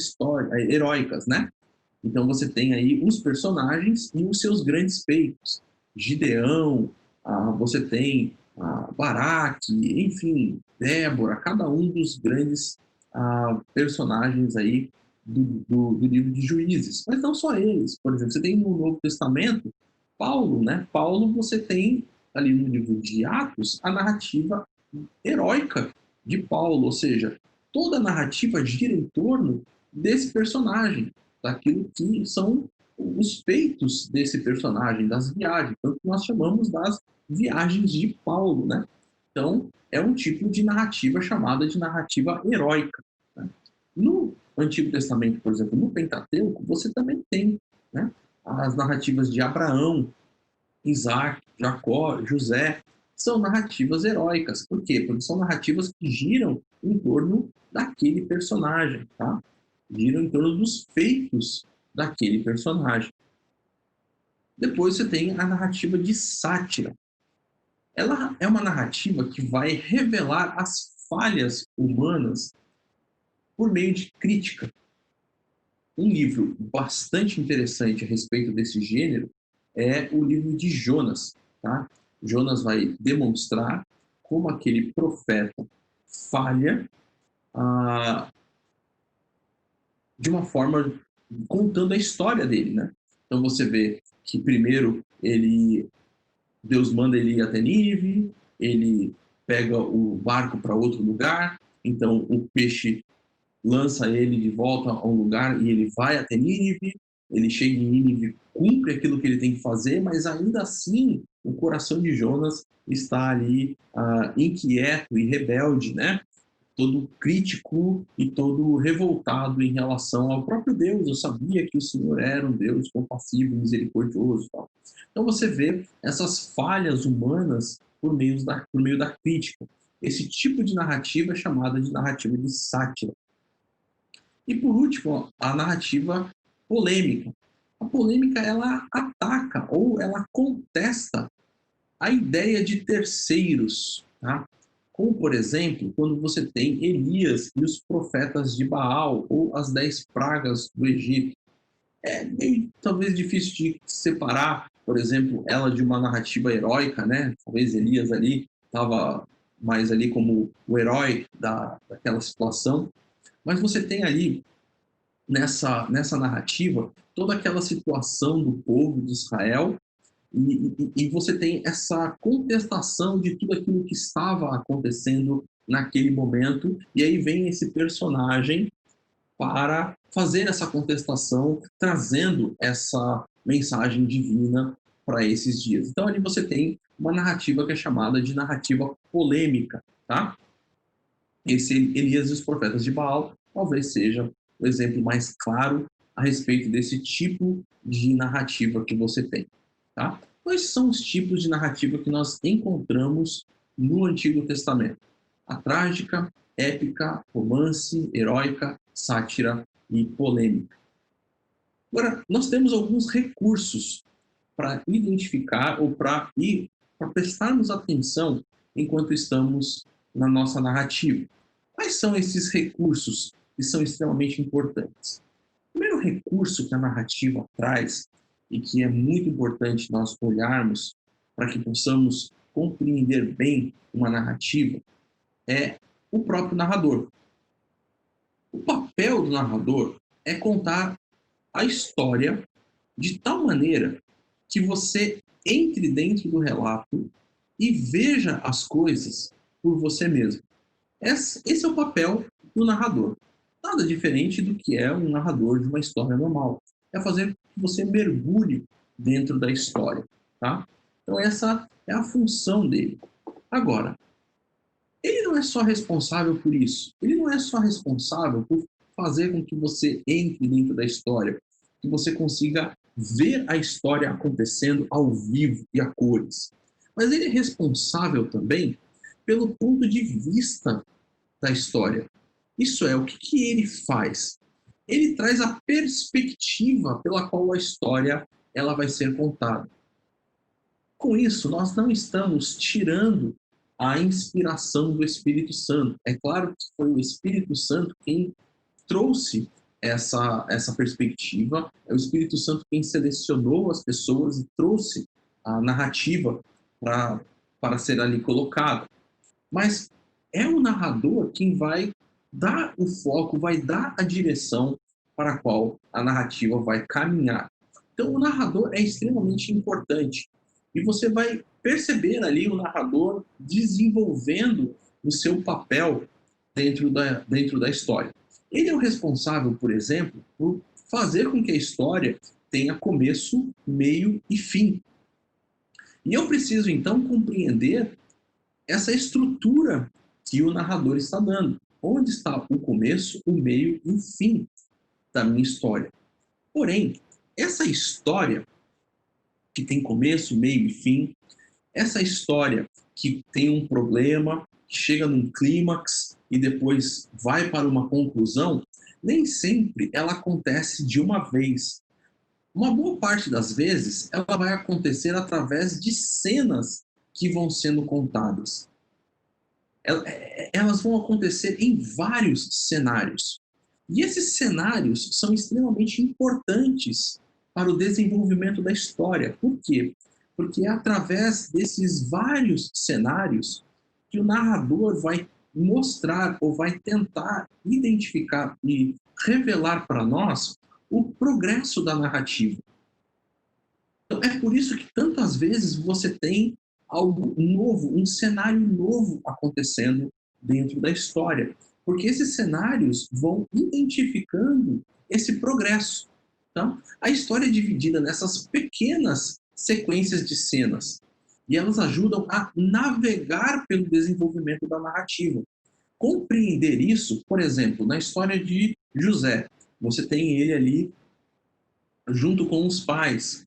heróicas, né? Então você tem aí os personagens e os seus grandes feitos. Gideão, você tem Baraque, enfim, Débora, cada um dos grandes personagens aí do livro de Juízes. Mas não só eles. Por exemplo, você tem no Novo Testamento Paulo, né? Paulo, você tem ali no livro de Atos a narrativa heróica de Paulo, ou seja, toda a narrativa gira em torno desse personagem, daquilo que são os feitos desse personagem, das viagens, tanto que nós chamamos das viagens de Paulo, né? Então, é um tipo de narrativa chamada de narrativa heróica. Né? No Antigo Testamento, por exemplo, no Pentateuco, você também tem, né, as narrativas de Abraão, Isaac, Jacó, José, são narrativas heróicas. Por quê? Porque são narrativas que giram em torno daquele personagem, tá? Giram em torno dos feitos daquele personagem. Depois você tem a narrativa de sátira. Ela é uma narrativa que vai revelar as falhas humanas por meio de crítica. Um livro bastante interessante a respeito desse gênero é o livro de Jonas, tá? Jonas vai demonstrar como aquele profeta falha de uma forma contando a história dele, né? Então você vê que primeiro Deus manda ele ir até Nínive, ele pega o barco para outro lugar, então o peixe lança ele de volta a um lugar e ele vai até Nínive, ele chega em Nínive, cumpre aquilo que ele tem que fazer, mas ainda assim o coração de Jonas está ali inquieto e rebelde, né? Todo crítico e todo revoltado em relação ao próprio Deus. Eu sabia que o Senhor era um Deus compassivo, misericordioso. Tal. Então você vê essas falhas humanas por meio da crítica. Esse tipo de narrativa é chamada de narrativa de sátira. E por último, a narrativa polêmica. A polêmica ela ataca ou ela contesta a ideia de terceiros, tá? Como, por exemplo, quando você tem Elias e os profetas de Baal ou as 10 pragas do Egito. É meio, talvez, difícil de separar, por exemplo, ela de uma narrativa heróica, né? Talvez Elias ali estava mais ali como o herói daquela situação. Mas você tem ali nessa narrativa toda aquela situação do povo de Israel e você tem essa contestação de tudo aquilo que estava acontecendo naquele momento e aí vem esse personagem para fazer essa contestação, trazendo essa mensagem divina para esses dias. Então ali você tem uma narrativa que é chamada de narrativa polêmica, tá? Esse Elias e os profetas de Baal talvez seja o exemplo mais claro a respeito desse tipo de narrativa que você tem. Tá? Quais são os tipos de narrativa que nós encontramos no Antigo Testamento? A trágica, épica, romance, heróica, sátira e polêmica. Agora, nós temos alguns recursos para identificar ou para prestarmos atenção enquanto estamos na nossa narrativa. Quais são esses recursos que são extremamente importantes? O primeiro recurso que a narrativa traz e que é muito importante nós olharmos para que possamos compreender bem uma narrativa é o próprio narrador. O papel do narrador é contar a história de tal maneira que você entre dentro do relato e veja as coisas por você mesmo. Esse é o papel do narrador. Nada diferente do que é um narrador de uma história normal. É fazer com que você mergulhe dentro da história. Tá? Então, essa é a função dele. Agora, ele não é só responsável por isso. Ele não é só responsável por fazer com que você entre dentro da história, que você consiga ver a história acontecendo ao vivo e a cores. Mas ele é responsável também pelo ponto de vista da história. Isso é, o que ele faz? Ele traz a perspectiva pela qual a história ela vai ser contada. Com isso, nós não estamos tirando a inspiração do Espírito Santo. É claro que foi o Espírito Santo quem trouxe essa perspectiva, é o Espírito Santo quem selecionou as pessoas e trouxe a narrativa para ser ali colocada. Mas é o narrador quem vai dar o foco, vai dar a direção para a qual a narrativa vai caminhar. Então, o narrador é extremamente importante. E você vai perceber ali o narrador desenvolvendo o seu papel dentro da história. Ele é o responsável, por exemplo, por fazer com que a história tenha começo, meio e fim. E eu preciso, então, compreender essa estrutura que o narrador está dando. Onde está o começo, o meio e o fim da minha história. Porém, essa história que tem começo, meio e fim, essa história que tem um problema, que chega num clímax e depois vai para uma conclusão, nem sempre ela acontece de uma vez. Uma boa parte das vezes ela vai acontecer através de cenas que vão sendo contadas. Elas vão acontecer em vários cenários. E esses cenários são extremamente importantes para o desenvolvimento da história. Por quê? Porque é através desses vários cenários que o narrador vai mostrar ou vai tentar identificar e revelar para nós o progresso da narrativa. Então, é por isso que tantas vezes você tem algo novo, um cenário novo acontecendo dentro da história, porque esses cenários vão identificando esse progresso. Então, a história é dividida nessas pequenas sequências de cenas e elas ajudam a navegar pelo desenvolvimento da narrativa. Compreender isso, por exemplo, na história de José, você tem ele ali junto com os pais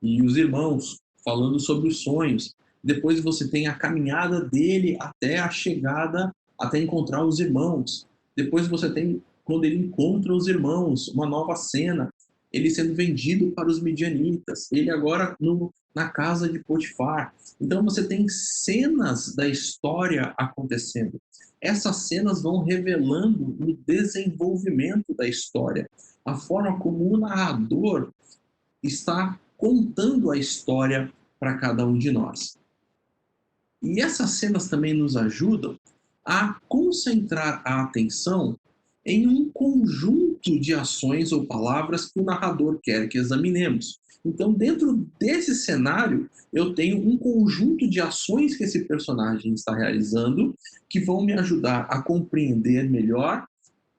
e os irmãos falando sobre os sonhos. Depois você tem a caminhada dele até a chegada, até encontrar os irmãos. Depois você tem quando ele encontra os irmãos, uma nova cena, ele sendo vendido para os midianitas, ele agora na casa de Potifar. Então você tem cenas da história acontecendo. Essas cenas vão revelando o desenvolvimento da história, a forma como o narrador está contando a história para cada um de nós. E essas cenas também nos ajudam a concentrar a atenção em um conjunto de ações ou palavras que o narrador quer que examinemos. Então, dentro desse cenário, eu tenho um conjunto de ações que esse personagem está realizando que vão me ajudar a compreender melhor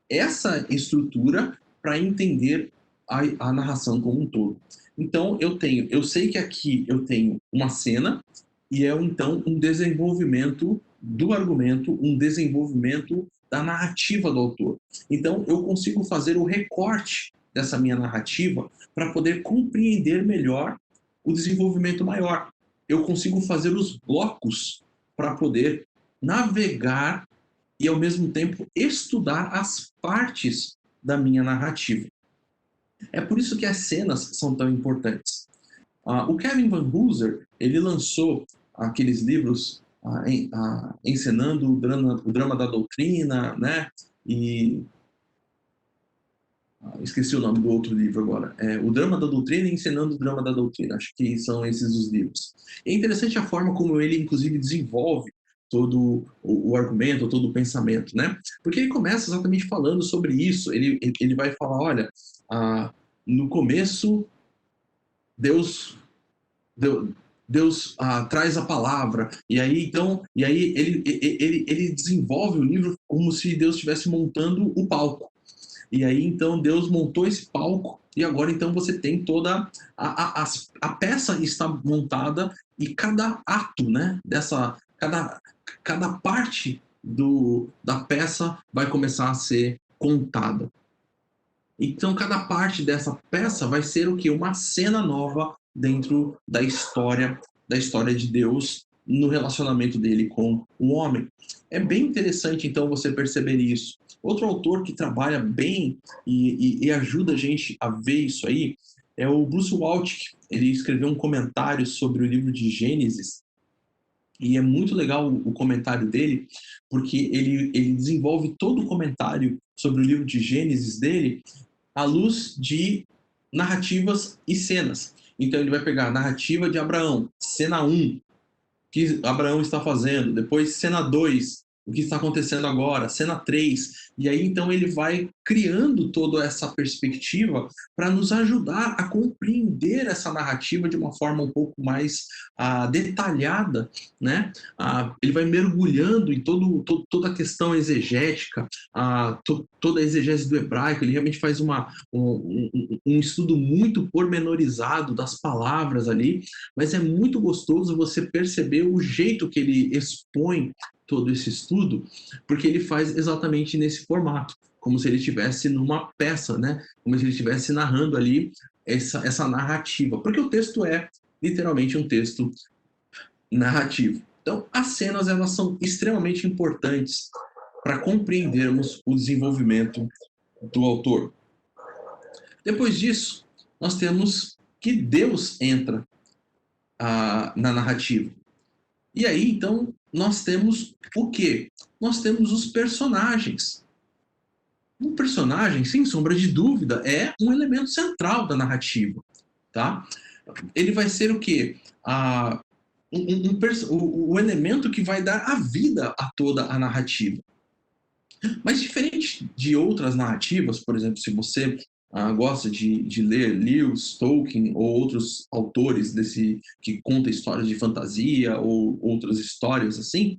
essa estrutura para entender a narração como um todo. Então, eu sei que aqui eu tenho uma cena e é então um desenvolvimento do argumento, um desenvolvimento da narrativa do autor. Então, eu consigo fazer o recorte dessa minha narrativa para poder compreender melhor o desenvolvimento maior. Eu consigo fazer os blocos para poder navegar e, ao mesmo tempo, estudar as partes da minha narrativa. É por isso que as cenas são tão importantes. O Kevin Van Hooser, ele lançou aqueles livros encenando o drama da doutrina, né? E esqueci o nome do outro livro agora. O Drama da Doutrina e Encenando o Drama da Doutrina. Acho que são esses os livros. É interessante a forma como ele, inclusive, desenvolve todo o argumento, todo o pensamento, né? Porque ele começa exatamente falando sobre isso. Ele vai falar, olha, no começo, Deus traz a palavra, e aí ele desenvolve o livro como se Deus estivesse montando o palco. E aí, então, Deus montou esse palco e agora, então, você tem toda a peça está montada e cada ato, né, cada parte da peça vai começar a ser contada. Então, cada parte dessa peça vai ser o quê? Uma cena nova dentro da história de Deus no relacionamento dele com o homem. É bem interessante, então, você perceber isso. Outro autor que trabalha bem e ajuda a gente a ver isso aí é o Bruce Waltke. Ele escreveu um comentário sobre o livro de Gênesis E é muito legal o comentário dele, porque ele desenvolve todo o comentário sobre o livro de Gênesis dele à luz de narrativas e cenas. Então ele vai pegar a narrativa de Abraão, cena 1, que Abraão está fazendo, depois cena 2, o que está acontecendo agora, cena 3, e aí então ele vai criando toda essa perspectiva para nos ajudar a compreender essa narrativa de uma forma um pouco mais detalhada, né? Ele vai mergulhando em toda a questão exegética, toda a exegese do hebraico, ele realmente faz um estudo muito pormenorizado das palavras ali, mas é muito gostoso você perceber o jeito que ele expõe todo esse estudo, porque ele faz exatamente nesse formato, como se ele estivesse numa peça, né? Como se ele estivesse narrando ali essa narrativa, porque o texto é literalmente um texto narrativo. Então, as cenas, elas são extremamente importantes para compreendermos o desenvolvimento do autor. Depois disso, nós temos que Deus entra na narrativa. E aí, então, nós temos o quê? Nós temos os personagens. Um personagem, sem sombra de dúvida, é um elemento central da narrativa, tá? Ele vai ser o quê? O elemento que vai dar a vida a toda a narrativa. Mas diferente de outras narrativas, por exemplo, se você gosta de ler Lewis, Tolkien ou outros autores que contam histórias de fantasia ou outras histórias assim,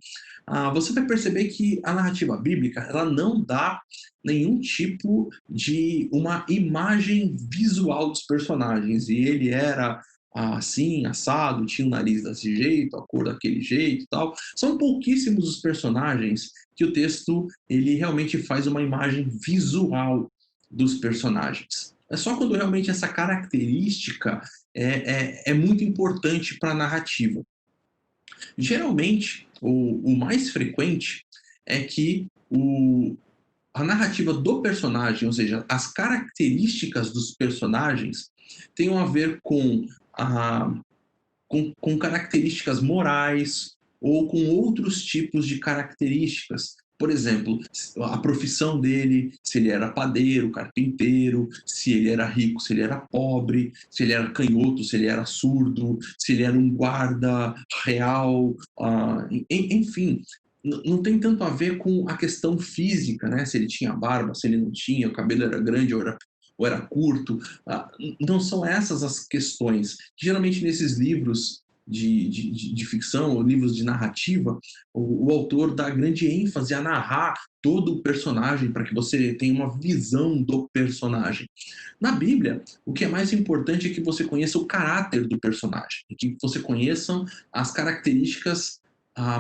você vai perceber que a narrativa bíblica ela não dá nenhum tipo de uma imagem visual dos personagens. E ele era assim, assado, tinha o nariz desse jeito, a cor daquele jeito e tal. São pouquíssimos os personagens que o texto ele realmente faz uma imagem visual dos personagens. É só quando realmente essa característica é muito importante para a narrativa. Geralmente, o mais frequente é que a narrativa do personagem, ou seja, as características dos personagens, tenham a ver com características morais ou com outros tipos de características. Por exemplo, a profissão dele, se ele era padeiro, carpinteiro, se ele era rico, se ele era pobre, se ele era canhoto, se ele era surdo, se ele era um guarda real, enfim. Não tem tanto a ver com a questão física, né? Se ele tinha barba, se ele não tinha, o cabelo era grande ou era curto. Não são essas as questões. Geralmente nesses livros de ficção ou livros de narrativa, o autor dá grande ênfase a narrar todo o personagem para que você tenha uma visão do personagem. Na Bíblia, o que é mais importante é que você conheça o caráter do personagem, que você conheça as características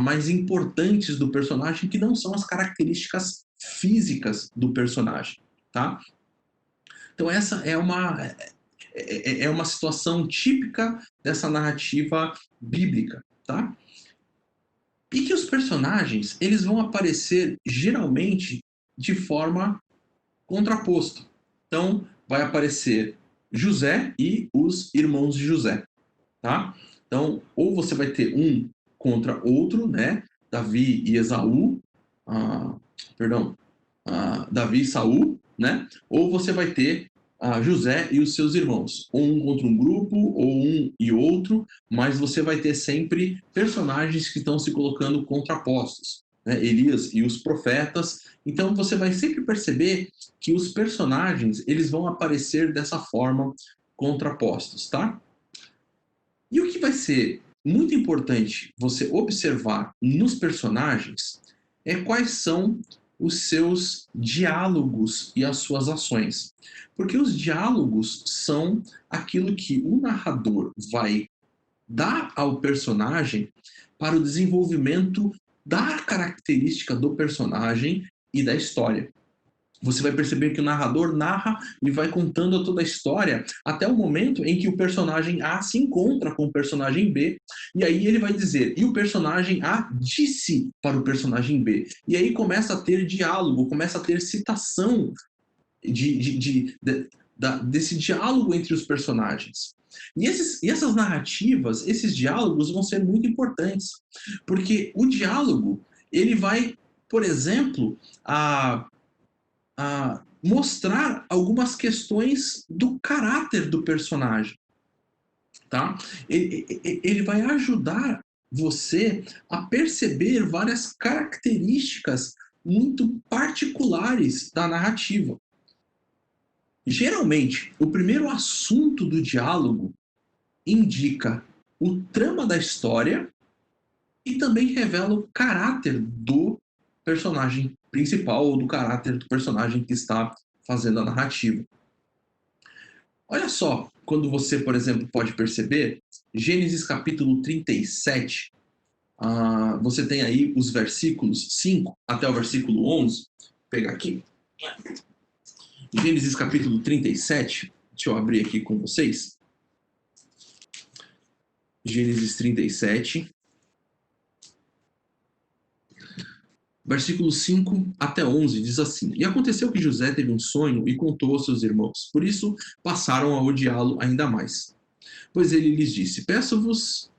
mais importantes do personagem, que não são as características físicas do personagem, tá? Então essa é uma situação típica dessa narrativa bíblica, tá? E que os personagens, eles vão aparecer geralmente de forma contraposta. Então, vai aparecer José e os irmãos de José, tá? Então, ou você vai ter um contra outro, né? Davi e Esaú, Davi e Saul, né? Ou você vai ter José e os seus irmãos, ou um contra um grupo, ou um e outro, mas você vai ter sempre personagens que estão se colocando contrapostos, né? Elias e os profetas. Então você vai sempre perceber que os personagens eles vão aparecer dessa forma contrapostos, tá? E o que vai ser muito importante você observar nos personagens é quais são os seus diálogos e as suas ações. Porque os diálogos são aquilo que o narrador vai dar ao personagem para o desenvolvimento da característica do personagem e da história. Você vai perceber que o narrador narra e vai contando toda a história até o momento em que o personagem A se encontra com o personagem B, e aí ele vai dizer, e o personagem A disse para o personagem B. E aí começa a ter diálogo, começa a ter citação desse diálogo entre os personagens. E essas narrativas, esses diálogos vão ser muito importantes, porque o diálogo, ele vai, por exemplo, a mostrar algumas questões do caráter do personagem, tá? Ele vai ajudar você a perceber várias características muito particulares da narrativa. Geralmente, o primeiro assunto do diálogo indica o trama da história e também revela o caráter do personagem principal ou do caráter do personagem que está fazendo a narrativa. Olha só, quando você, por exemplo, pode perceber, Gênesis capítulo 37, você tem aí os versículos 5 até o versículo 11. Vou pegar aqui. Gênesis capítulo 37, deixa eu abrir aqui com vocês. Gênesis 37, versículos 5 até 11, diz assim: E aconteceu que José teve um sonho e contou aos seus irmãos. Por isso passaram a odiá-lo ainda mais. Pois ele lhes disse: Peço-vos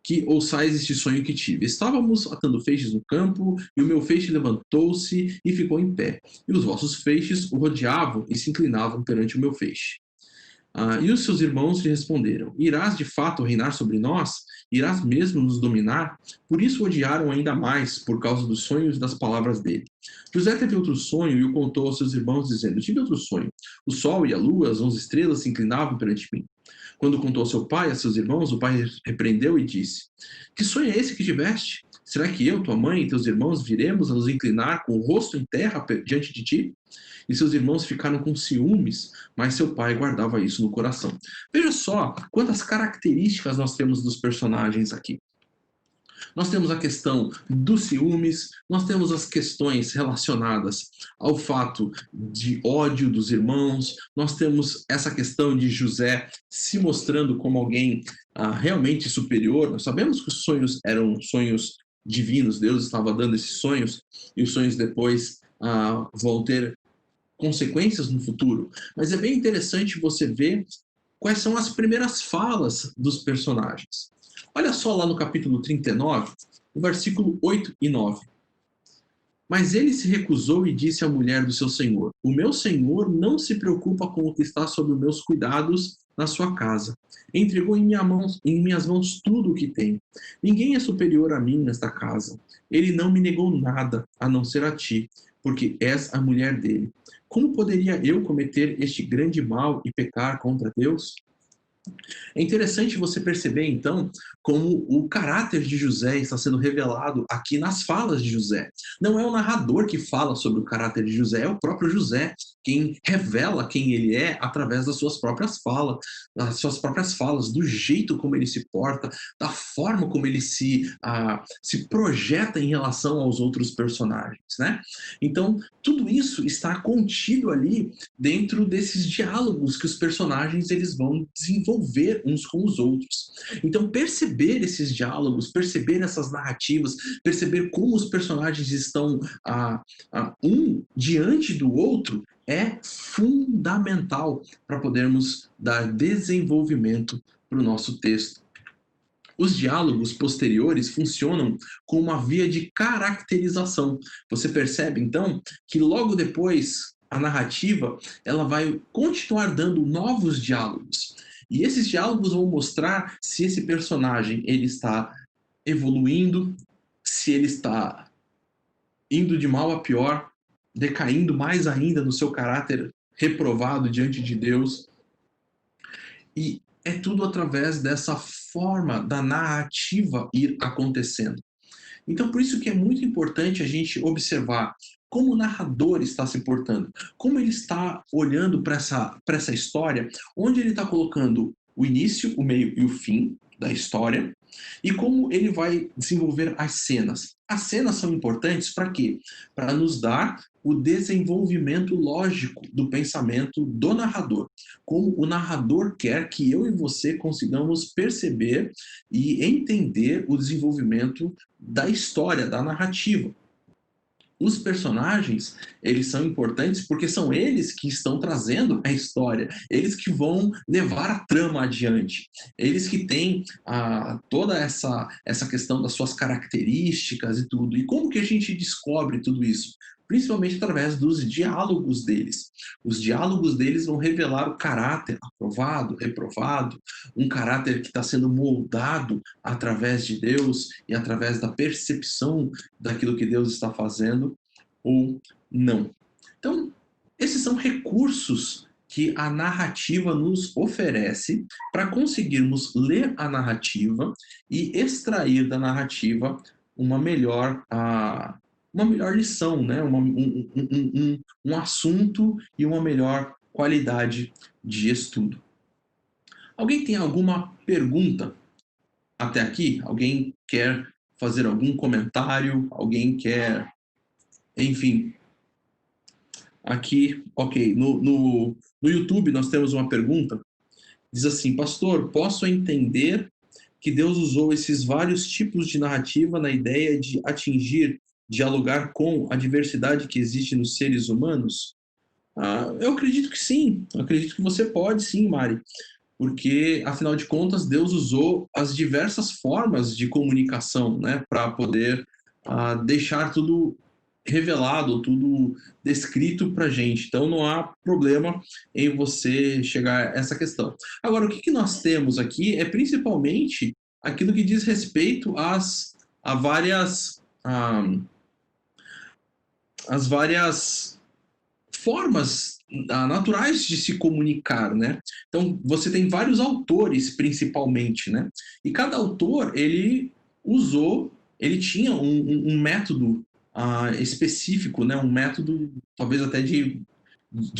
que ouçais este sonho que tive. Estávamos atando feixes no campo, e o meu feixe levantou-se e ficou em pé. E os vossos feixes o rodeavam e se inclinavam perante o meu feixe. E os seus irmãos lhe responderam: Irás de fato reinar sobre nós? Irás mesmo nos dominar? Por isso o odiaram ainda mais, por causa dos sonhos e das palavras dele. José teve outro sonho e o contou aos seus irmãos, dizendo: Tive outro sonho. O sol e a lua, as 11 estrelas, se inclinavam perante mim. Quando contou ao seu pai e a seus irmãos, o pai repreendeu e disse: Que sonho é esse que tiveste? Será que eu, tua mãe e teus irmãos viremos a nos inclinar com o rosto em terra diante de ti? E seus irmãos ficaram com ciúmes, mas seu pai guardava isso no coração. Veja só quantas características nós temos dos personagens aqui. Nós temos a questão dos ciúmes, nós temos as questões relacionadas ao fato de ódio dos irmãos, nós temos essa questão de José se mostrando como alguém realmente superior. Nós sabemos que os sonhos eram sonhos divinos, Deus estava dando esses sonhos, e os sonhos depois vão ter consequências no futuro. Mas é bem interessante você ver quais são as primeiras falas dos personagens. Olha só lá no capítulo 39, no versículo 8 e 9. Mas ele se recusou e disse à mulher do seu senhor: O meu senhor não se preocupa com o que está sob meus cuidados na sua casa. Entregou em minhas mãos tudo o que tem. Ninguém é superior a mim nesta casa. Ele não me negou nada, a não ser a ti, porque és a mulher dele. Como poderia eu cometer este grande mal e pecar contra Deus? É interessante você perceber, então, como o caráter de José está sendo revelado aqui nas falas de José. Não é o narrador que fala sobre o caráter de José, é o próprio José quem revela quem ele é através das suas próprias falas, do jeito como ele se porta, da forma como ele se projeta em relação aos outros personagens, né? Então, tudo isso está contido ali dentro desses diálogos que os personagens eles vão desenvolver uns com os outros. Então, perceber esses diálogos, perceber essas narrativas, perceber como os personagens estão um diante do outro é fundamental para podermos dar desenvolvimento para o nosso texto. Os diálogos posteriores funcionam como uma via de caracterização. Você percebe, então, que logo depois a narrativa ela vai continuar dando novos diálogos. E esses diálogos vão mostrar se esse personagem ele está evoluindo, se ele está indo de mal a pior, decaindo mais ainda no seu caráter reprovado diante de Deus. E é tudo através dessa forma da narrativa ir acontecendo. Então, por isso que é muito importante a gente observar como o narrador está se portando, como ele está olhando para essa história, onde ele está colocando o início, o meio e o fim da história, e como ele vai desenvolver as cenas. As cenas são importantes para quê? Para nos dar o desenvolvimento lógico do pensamento do narrador. Como o narrador quer que eu e você consigamos perceber e entender o desenvolvimento da história, da narrativa. Os personagens, eles são importantes porque são eles que estão trazendo a história, eles que vão levar a trama adiante, eles que têm toda essa questão das suas características e tudo. E como que a gente descobre tudo isso? Principalmente através dos diálogos deles. Os diálogos deles vão revelar o caráter aprovado, reprovado, um caráter que está sendo moldado através de Deus e através da percepção daquilo que Deus está fazendo ou não. Então, esses são recursos que a narrativa nos oferece para conseguirmos ler a narrativa e extrair da narrativa uma melhor, uma melhor lição, né? Um assunto e uma melhor qualidade de estudo. Alguém tem alguma pergunta até aqui? Alguém quer fazer algum comentário? Alguém quer, enfim, aqui, ok, no YouTube nós temos uma pergunta, diz assim: pastor, posso entender que Deus usou esses vários tipos de narrativa na ideia de atingir, dialogar com a diversidade que existe nos seres humanos? Eu acredito que sim, eu acredito que você pode sim, Mari, porque, afinal de contas, Deus usou as diversas formas de comunicação, né, para poder deixar tudo revelado, tudo descrito para a gente. Então, não há problema em você chegar a essa questão. Agora, o que nós temos aqui é principalmente aquilo que diz respeito a várias, as várias formas naturais de se comunicar, né? Então, você tem vários autores, principalmente, né? E cada autor, ele tinha um método específico, né? Um método, talvez até de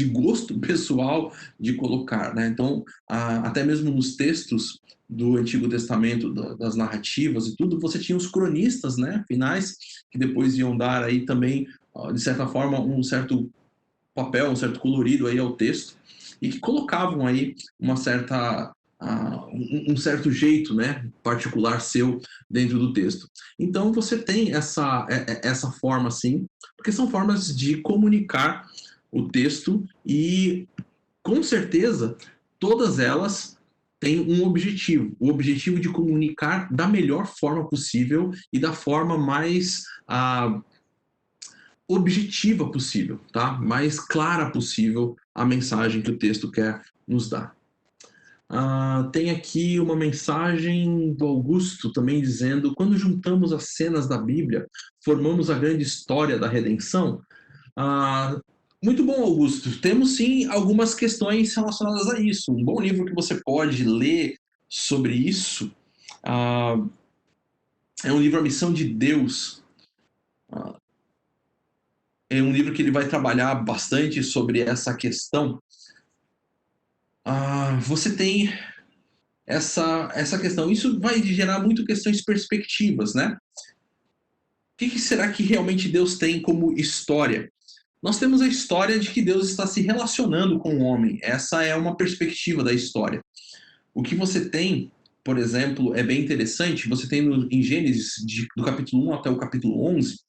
gosto pessoal de colocar, né? Então, até mesmo nos textos do Antigo Testamento, das narrativas e tudo, você tinha os cronistas, né? Finais, que depois iam dar aí também, de certa forma, um certo papel, um certo colorido aí ao texto, e que colocavam aí uma certa um certo jeito, né, particular seu dentro do texto. Então você tem essa forma assim, porque são formas de comunicar o texto e com certeza todas elas têm um objetivo, o objetivo de comunicar da melhor forma possível e da forma mais objetiva possível, tá? Mais clara possível a mensagem que o texto quer nos dar. Tem aqui uma mensagem do Augusto também dizendo: quando juntamos as cenas da Bíblia, formamos a grande história da redenção. Muito bom, Augusto. Temos sim algumas questões relacionadas a isso. Um bom livro que você pode ler sobre isso é um livro A Missão de Deus. É um livro que ele vai trabalhar bastante sobre essa questão. Você tem essa questão. Isso vai gerar muito questões perspectivas, né? O que será que realmente Deus tem como história? Nós temos a história de que Deus está se relacionando com o homem. Essa é uma perspectiva da história. O que você tem, por exemplo, é bem interessante. Você tem em Gênesis, do capítulo 1 até o capítulo 11,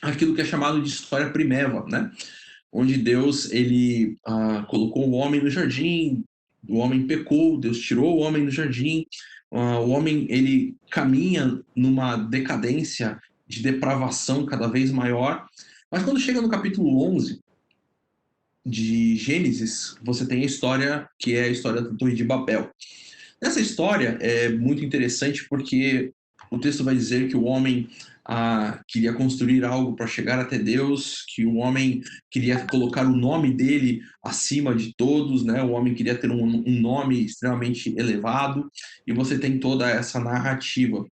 aquilo que é chamado de história primeva, né? Onde Deus ele colocou o homem no jardim, o homem pecou, Deus tirou o homem do jardim, o homem ele caminha numa decadência de depravação cada vez maior, mas quando chega no capítulo 11 de Gênesis, você tem a história que é a história da Torre de Babel. Essa história é muito interessante porque o texto vai dizer que o homem queria construir algo para chegar até Deus, que o homem queria colocar o nome dele acima de todos, né? O homem queria ter um nome extremamente elevado, e você tem toda essa narrativa.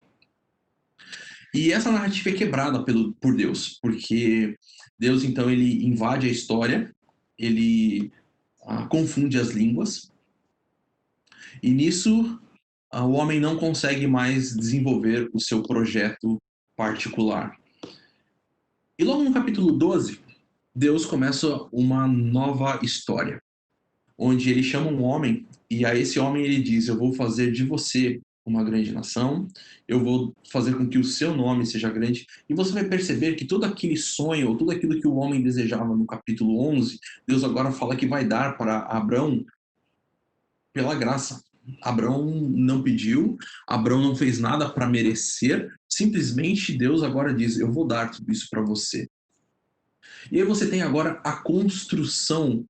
E essa narrativa é quebrada por Deus, porque Deus, então, ele invade a história, ele confunde as línguas, e nisso o homem não consegue mais desenvolver o seu projeto particular. E logo no capítulo 12, Deus começa uma nova história, onde ele chama um homem, e a esse homem ele diz: eu vou fazer de você uma grande nação, eu vou fazer com que o seu nome seja grande, e você vai perceber que todo aquele sonho, ou tudo aquilo que o homem desejava no capítulo 11, Deus agora fala que vai dar para Abraão pela graça. Abraão não pediu, Abraão não fez nada para merecer, simplesmente Deus agora diz: eu vou dar tudo isso para você. E aí você tem agora a construção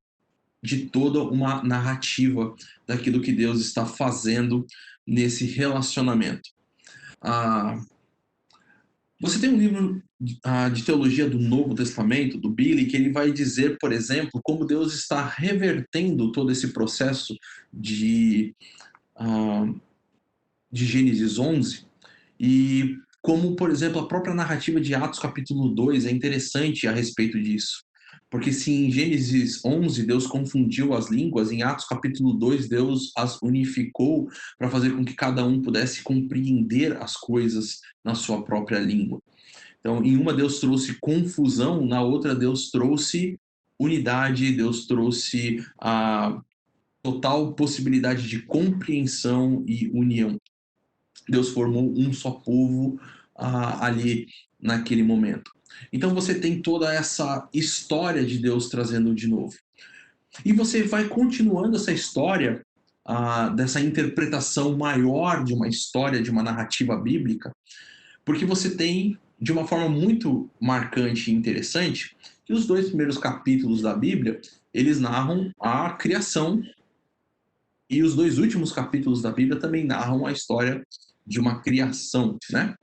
de toda uma narrativa daquilo que Deus está fazendo nesse relacionamento. Ah, você tem um livro de teologia do Novo Testamento, do Billy, que ele vai dizer, por exemplo, como Deus está revertendo todo esse processo de, ah, de Gênesis 11, e como, por exemplo, a própria narrativa de Atos capítulo 2 é interessante a respeito disso. Porque se em Gênesis 11 Deus confundiu as línguas, em Atos capítulo 2 Deus as unificou para fazer com que cada um pudesse compreender as coisas na sua própria língua. Então, em uma Deus trouxe confusão, na outra Deus trouxe unidade, Deus trouxe a total possibilidade de compreensão e união. Deus formou um só povo ali naquele momento. Então você tem toda essa história de Deus trazendo de novo. E você vai continuando essa história, dessa interpretação maior de uma história, de uma narrativa bíblica, porque você tem, de uma forma muito marcante e interessante, que os 2 primeiros capítulos da Bíblia, eles narram a criação, e os 2 últimos capítulos da Bíblia também narram a história de uma criação, né?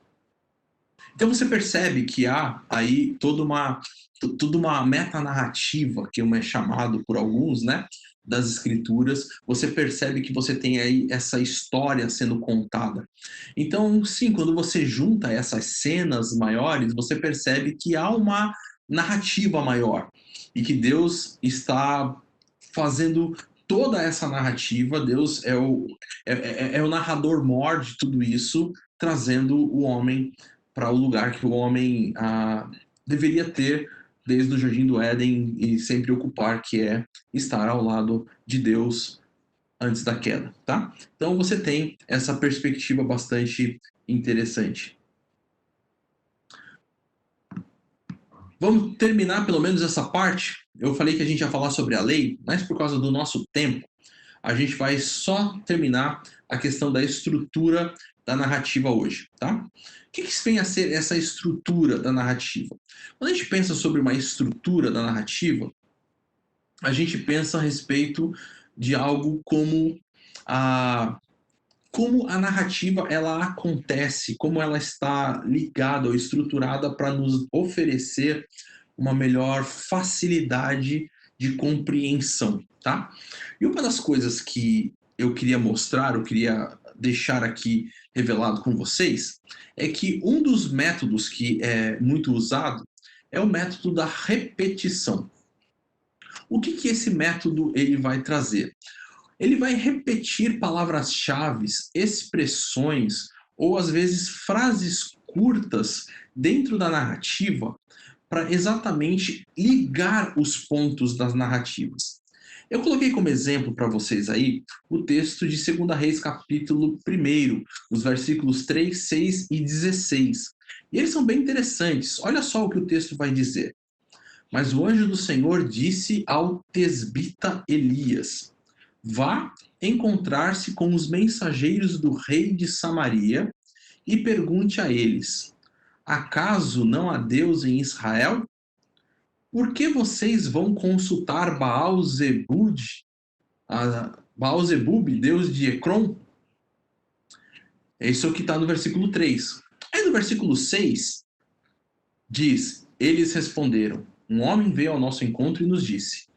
Então você percebe que há aí toda uma metanarrativa, que é chamado por alguns, né, das escrituras. Você percebe que você tem aí essa história sendo contada. Então, sim, quando você junta essas cenas maiores, você percebe que há uma narrativa maior e que Deus está fazendo toda essa narrativa. Deus é o narrador mor de tudo isso, trazendo o homem para o lugar que o homem deveria ter desde o Jardim do Éden e sempre ocupar, que é estar ao lado de Deus antes da queda, tá? Então você tem essa perspectiva bastante interessante. Vamos terminar pelo menos essa parte. Eu falei que a gente ia falar sobre a lei, mas por causa do nosso tempo, a gente vai só terminar a questão da estrutura da narrativa hoje, tá? O que vem a ser essa estrutura da narrativa? Quando a gente pensa sobre uma estrutura da narrativa, a gente pensa a respeito de algo como a narrativa ela acontece, como ela está ligada ou estruturada para nos oferecer uma melhor facilidade de compreensão, tá? E uma das coisas que eu queria mostrar, eu queria deixar aqui revelado com vocês, é que um dos métodos que é muito usado é o método da repetição. O que esse método ele vai trazer? Ele vai repetir palavras-chave, expressões ou às vezes frases curtas dentro da narrativa para exatamente ligar os pontos das narrativas. Eu coloquei como exemplo para vocês aí o texto de 2 Reis, capítulo 1, os versículos 3, 6 e 16. E eles são bem interessantes. Olha só o que o texto vai dizer. Mas o anjo do Senhor disse ao tesbita Elias: vá encontrar-se com os mensageiros do rei de Samaria e pergunte a eles: acaso não há Deus em Israel? Por que vocês vão consultar Baal-Zebub, Deus de Ecrom? Isso é o que está no versículo 3. Aí no versículo 6 diz: eles responderam: um homem veio ao nosso encontro e nos disse: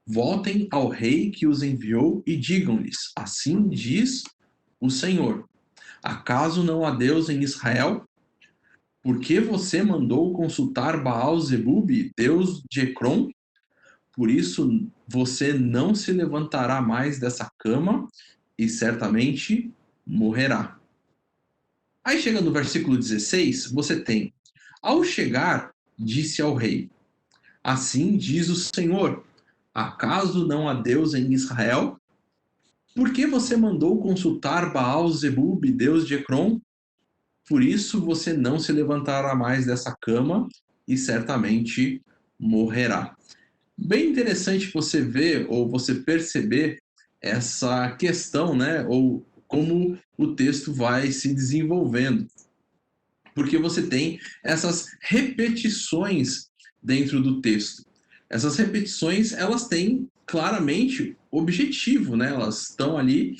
voltem ao rei que os enviou e digam-lhes: assim diz o Senhor: acaso não há Deus em Israel? Por que você mandou consultar Baal-Zebub, Deus de Ecrom? Por isso você não se levantará mais dessa cama e certamente morrerá. Aí chega no versículo 16, você tem: ao chegar, disse ao rei: assim diz o Senhor: acaso não há Deus em Israel? Por que você mandou consultar Baal-zebub, deus de Ecrom? Por isso você não se levantará mais dessa cama e certamente morrerá. Bem interessante você ver ou você perceber essa questão, né? Ou como o texto vai se desenvolvendo. Porque você tem essas repetições dentro do texto. Essas repetições, elas têm claramente objetivo, né? Elas estão ali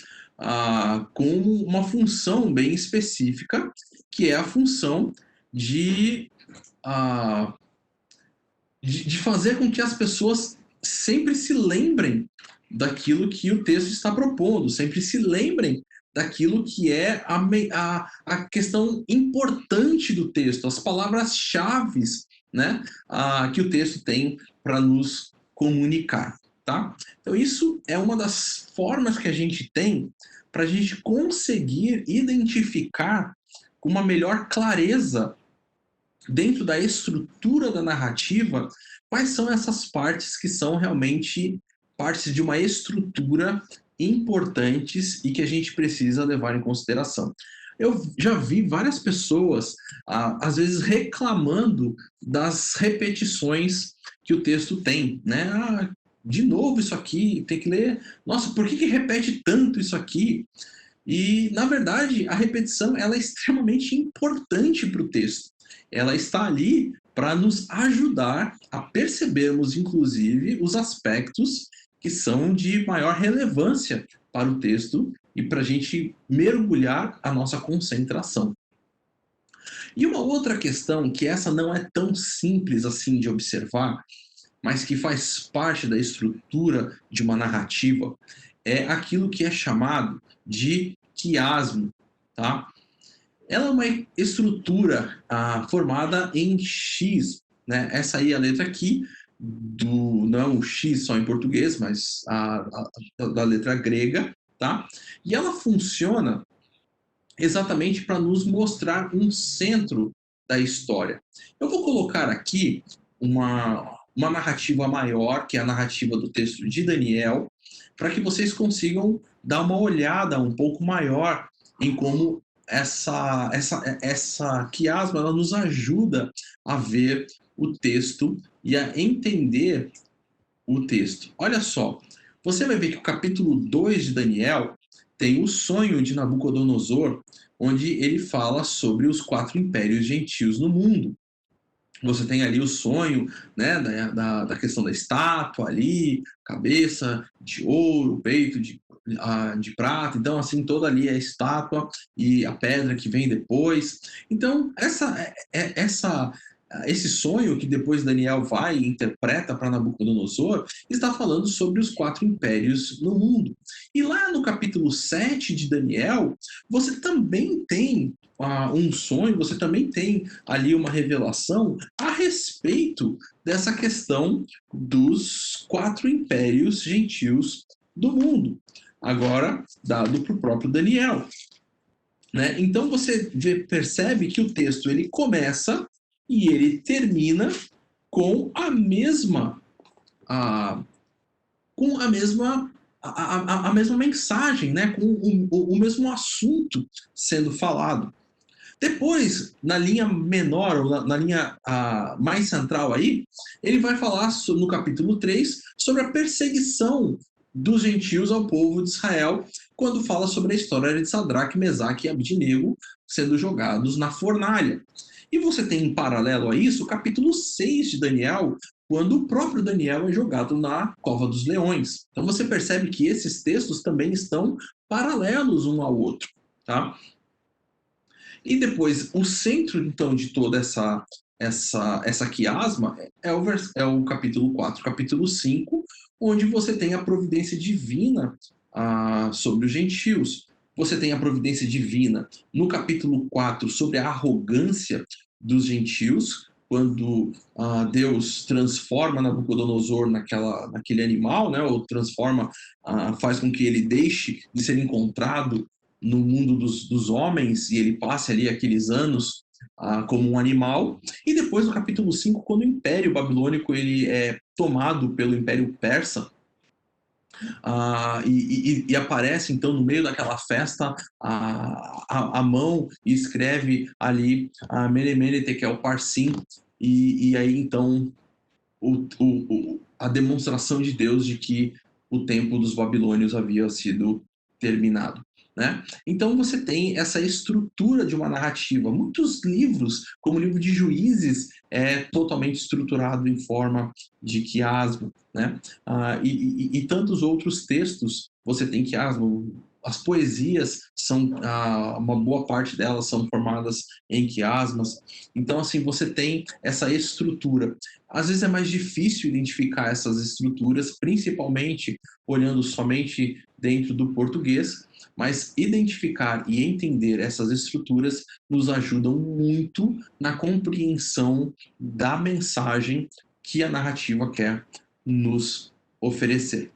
com uma função bem específica, que é a função de, ah, de fazer com que as pessoas sempre se lembrem daquilo que o texto está propondo, sempre se lembrem daquilo que é a questão importante do texto, as palavras-chave, né, que o texto tem para nos comunicar. Tá? Então, isso é uma das formas que a gente tem para a gente conseguir identificar com uma melhor clareza dentro da estrutura da narrativa, quais são essas partes que são realmente partes de uma estrutura importantes e que a gente precisa levar em consideração. Eu já vi várias pessoas, às vezes, reclamando das repetições que o texto tem, né? De novo isso aqui, tem que ler. Nossa, por que repete tanto isso aqui? E, na verdade, a repetição ela é extremamente importante para o texto. Ela está ali para nos ajudar a percebermos, inclusive, os aspectos que são de maior relevância para o texto e para a gente mergulhar a nossa concentração. E uma outra questão, que essa não é tão simples assim de observar, mas que faz parte da estrutura de uma narrativa, é aquilo que é chamado de quiasmo, tá? Ela é uma estrutura formada em X, né? Essa aí é a letra aqui, não o X só em português, mas da letra grega, tá? E ela funciona exatamente para nos mostrar um centro da história. Eu vou colocar aqui uma narrativa maior, que é a narrativa do texto de Daniel, para que vocês consigam dar uma olhada um pouco maior em como essa quiasma ela nos ajuda a ver o texto e a entender o texto. Olha só, você vai ver que o capítulo 2 de Daniel tem o sonho de Nabucodonosor, onde ele fala sobre os 4 impérios gentios no mundo. Você tem ali o sonho, né, da questão da estátua ali, cabeça de ouro, peito de prata, então assim, toda ali é a estátua e a pedra que vem depois. Então, esse sonho que depois Daniel vai e interpreta para Nabucodonosor está falando sobre os 4 impérios no mundo. E lá no capítulo 7 de Daniel, você também tem um sonho, você também tem ali uma revelação a respeito dessa questão dos 4 impérios gentios do mundo, agora dado para o próprio Daniel. Né? Então você percebe que o texto ele começa e ele termina com a mesma a mesma mensagem, né? Com o mesmo assunto sendo falado. Depois, na linha menor, ou na linha mais central aí, ele vai falar no capítulo 3 sobre a perseguição dos gentios ao povo de Israel, quando fala sobre a história de Sadraque, Mesaque e Abdinego sendo jogados na fornalha. E você tem em paralelo a isso o capítulo 6 de Daniel, quando o próprio Daniel é jogado na cova dos leões. Então você percebe que esses textos também estão paralelos um ao outro, tá? E depois, o centro, então, de toda essa quiasma é o capítulo 4, capítulo 5, onde você tem a providência divina sobre os gentios. Você tem a providência divina no capítulo 4 sobre a arrogância dos gentios, quando Deus transforma Nabucodonosor naquele animal, né, ou transforma, faz com que ele deixe de ser encontrado no mundo dos homens e ele passe ali aqueles anos como um animal. E depois no capítulo 5, quando o Império Babilônico ele é tomado pelo Império Persa, E aparece então no meio daquela festa a mão e escreve ali Mene Mene Tekel Parsim, e aí então a demonstração de Deus de que o templo dos babilônios havia sido terminado. Né? Então você tem essa estrutura de uma narrativa. Muitos livros, como o livro de Juízes, é totalmente estruturado em forma de quiasmo. Né? E tantos outros textos você tem quiasmo. As poesias são, uma boa parte delas são formadas em quiasmas. Então, assim, você tem essa estrutura. Às vezes é mais difícil identificar essas estruturas, principalmente olhando somente dentro do português, mas identificar e entender essas estruturas nos ajudam muito na compreensão da mensagem que a narrativa quer nos oferecer.